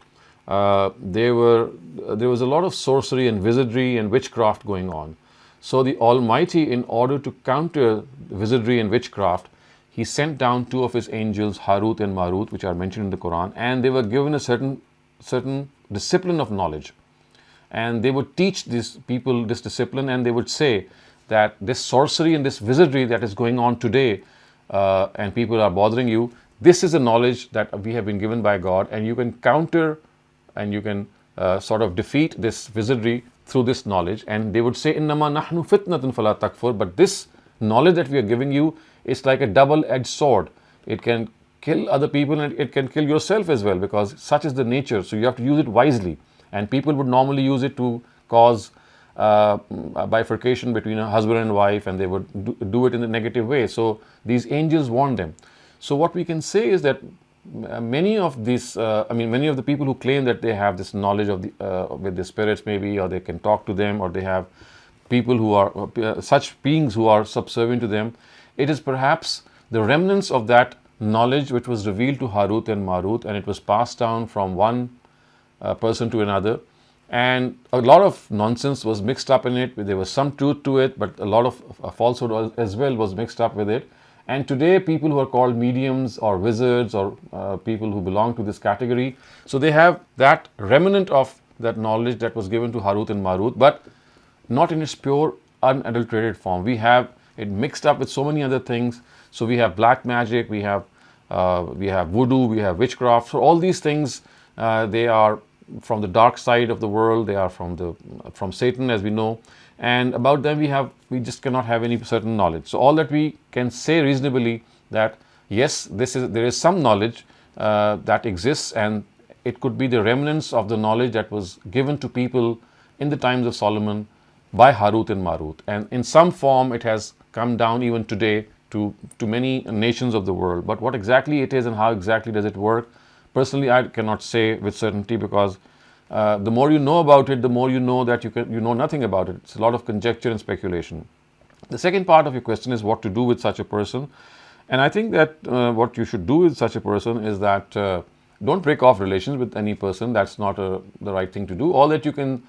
Speaker 1: there was a lot of sorcery and wizardry and witchcraft going on. So the Almighty, in order to counter wizardry and witchcraft, He sent down two of His angels, Harut and Marut, which are mentioned in the Quran, and they were given a certain discipline of knowledge. And they would teach these people this discipline, and they would say that this sorcery and this wizardry that is going on today, and people are bothering you, this is a knowledge that we have been given by God, and you can counter and you can sort of defeat this wizardry through this knowledge. And they would say, Innama nahnu fitnatun fala takfur, but this knowledge that we are giving you is like a double-edged sword. It can kill other people and it can kill yourself as well, because such is the nature. So you have to use it wisely. And people would normally use it to cause a bifurcation between a husband and wife, and they would do it in a negative way. So these angels warned them. So what we can say is that many of these, many of the people who claim that they have this knowledge of with the spirits maybe, or they can talk to them, or they have people who are such beings who are subservient to them, it is perhaps the remnants of that knowledge which was revealed to Harut and Marut, and it was passed down from one person to another, and a lot of nonsense was mixed up in it. There was some truth to it, but a lot of falsehood as well was mixed up with it. And today people who are called mediums or wizards or people who belong to this category, so they have that remnant of that knowledge that was given to Harut and Marut, but not in its pure unadulterated form. We have it mixed up with so many other things. So we have black magic, we have voodoo, we have witchcraft. So all these things, they are from the dark side of the world. They are from Satan, as we know, and about them we just cannot have any certain knowledge. So all that we can say reasonably, that yes, there is some knowledge that exists, and it could be the remnants of the knowledge that was given to people in the times of Solomon by Harut and Marut, and in some form it has come down even today to many nations of the world. But what exactly it is and how exactly does it work, personally I cannot say with certainty, because the more you know about it, the more you know that you know nothing about it. It's a lot of conjecture and speculation. The second part of your question is what to do with such a person, and I think that what you should do with such a person is that don't break off relations with any person. That's not the right thing to do. All that you can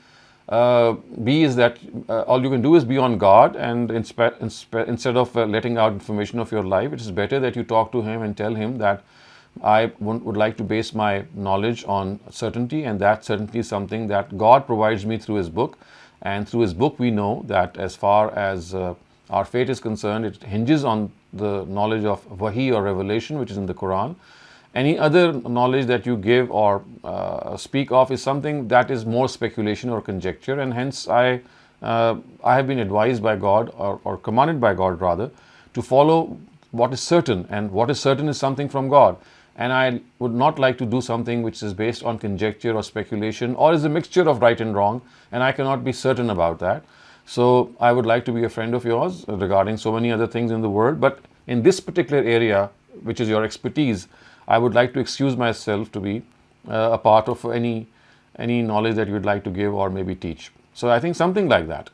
Speaker 1: all you can do is be on guard, and instead of letting out information of your life, it is better that you talk to him and tell him that I would like to base my knowledge on certainty, and that certainty is something that God provides me through His book. And through His book we know that as far as our fate is concerned, it hinges on the knowledge of wahi or revelation, which is in the Quran. Any other knowledge that you give or speak of is something that is more speculation or conjecture, and hence I have been advised by God, or commanded by God rather, to follow what is certain, and what is certain is something from God. And I would not like to do something which is based on conjecture or speculation, or is a mixture of right and wrong, and I cannot be certain about that. So I would like to be a friend of yours regarding so many other things in the world, but in this particular area, which is your expertise, I would like to excuse myself to be a part of any knowledge that you would like to give or maybe teach. So I think something like that.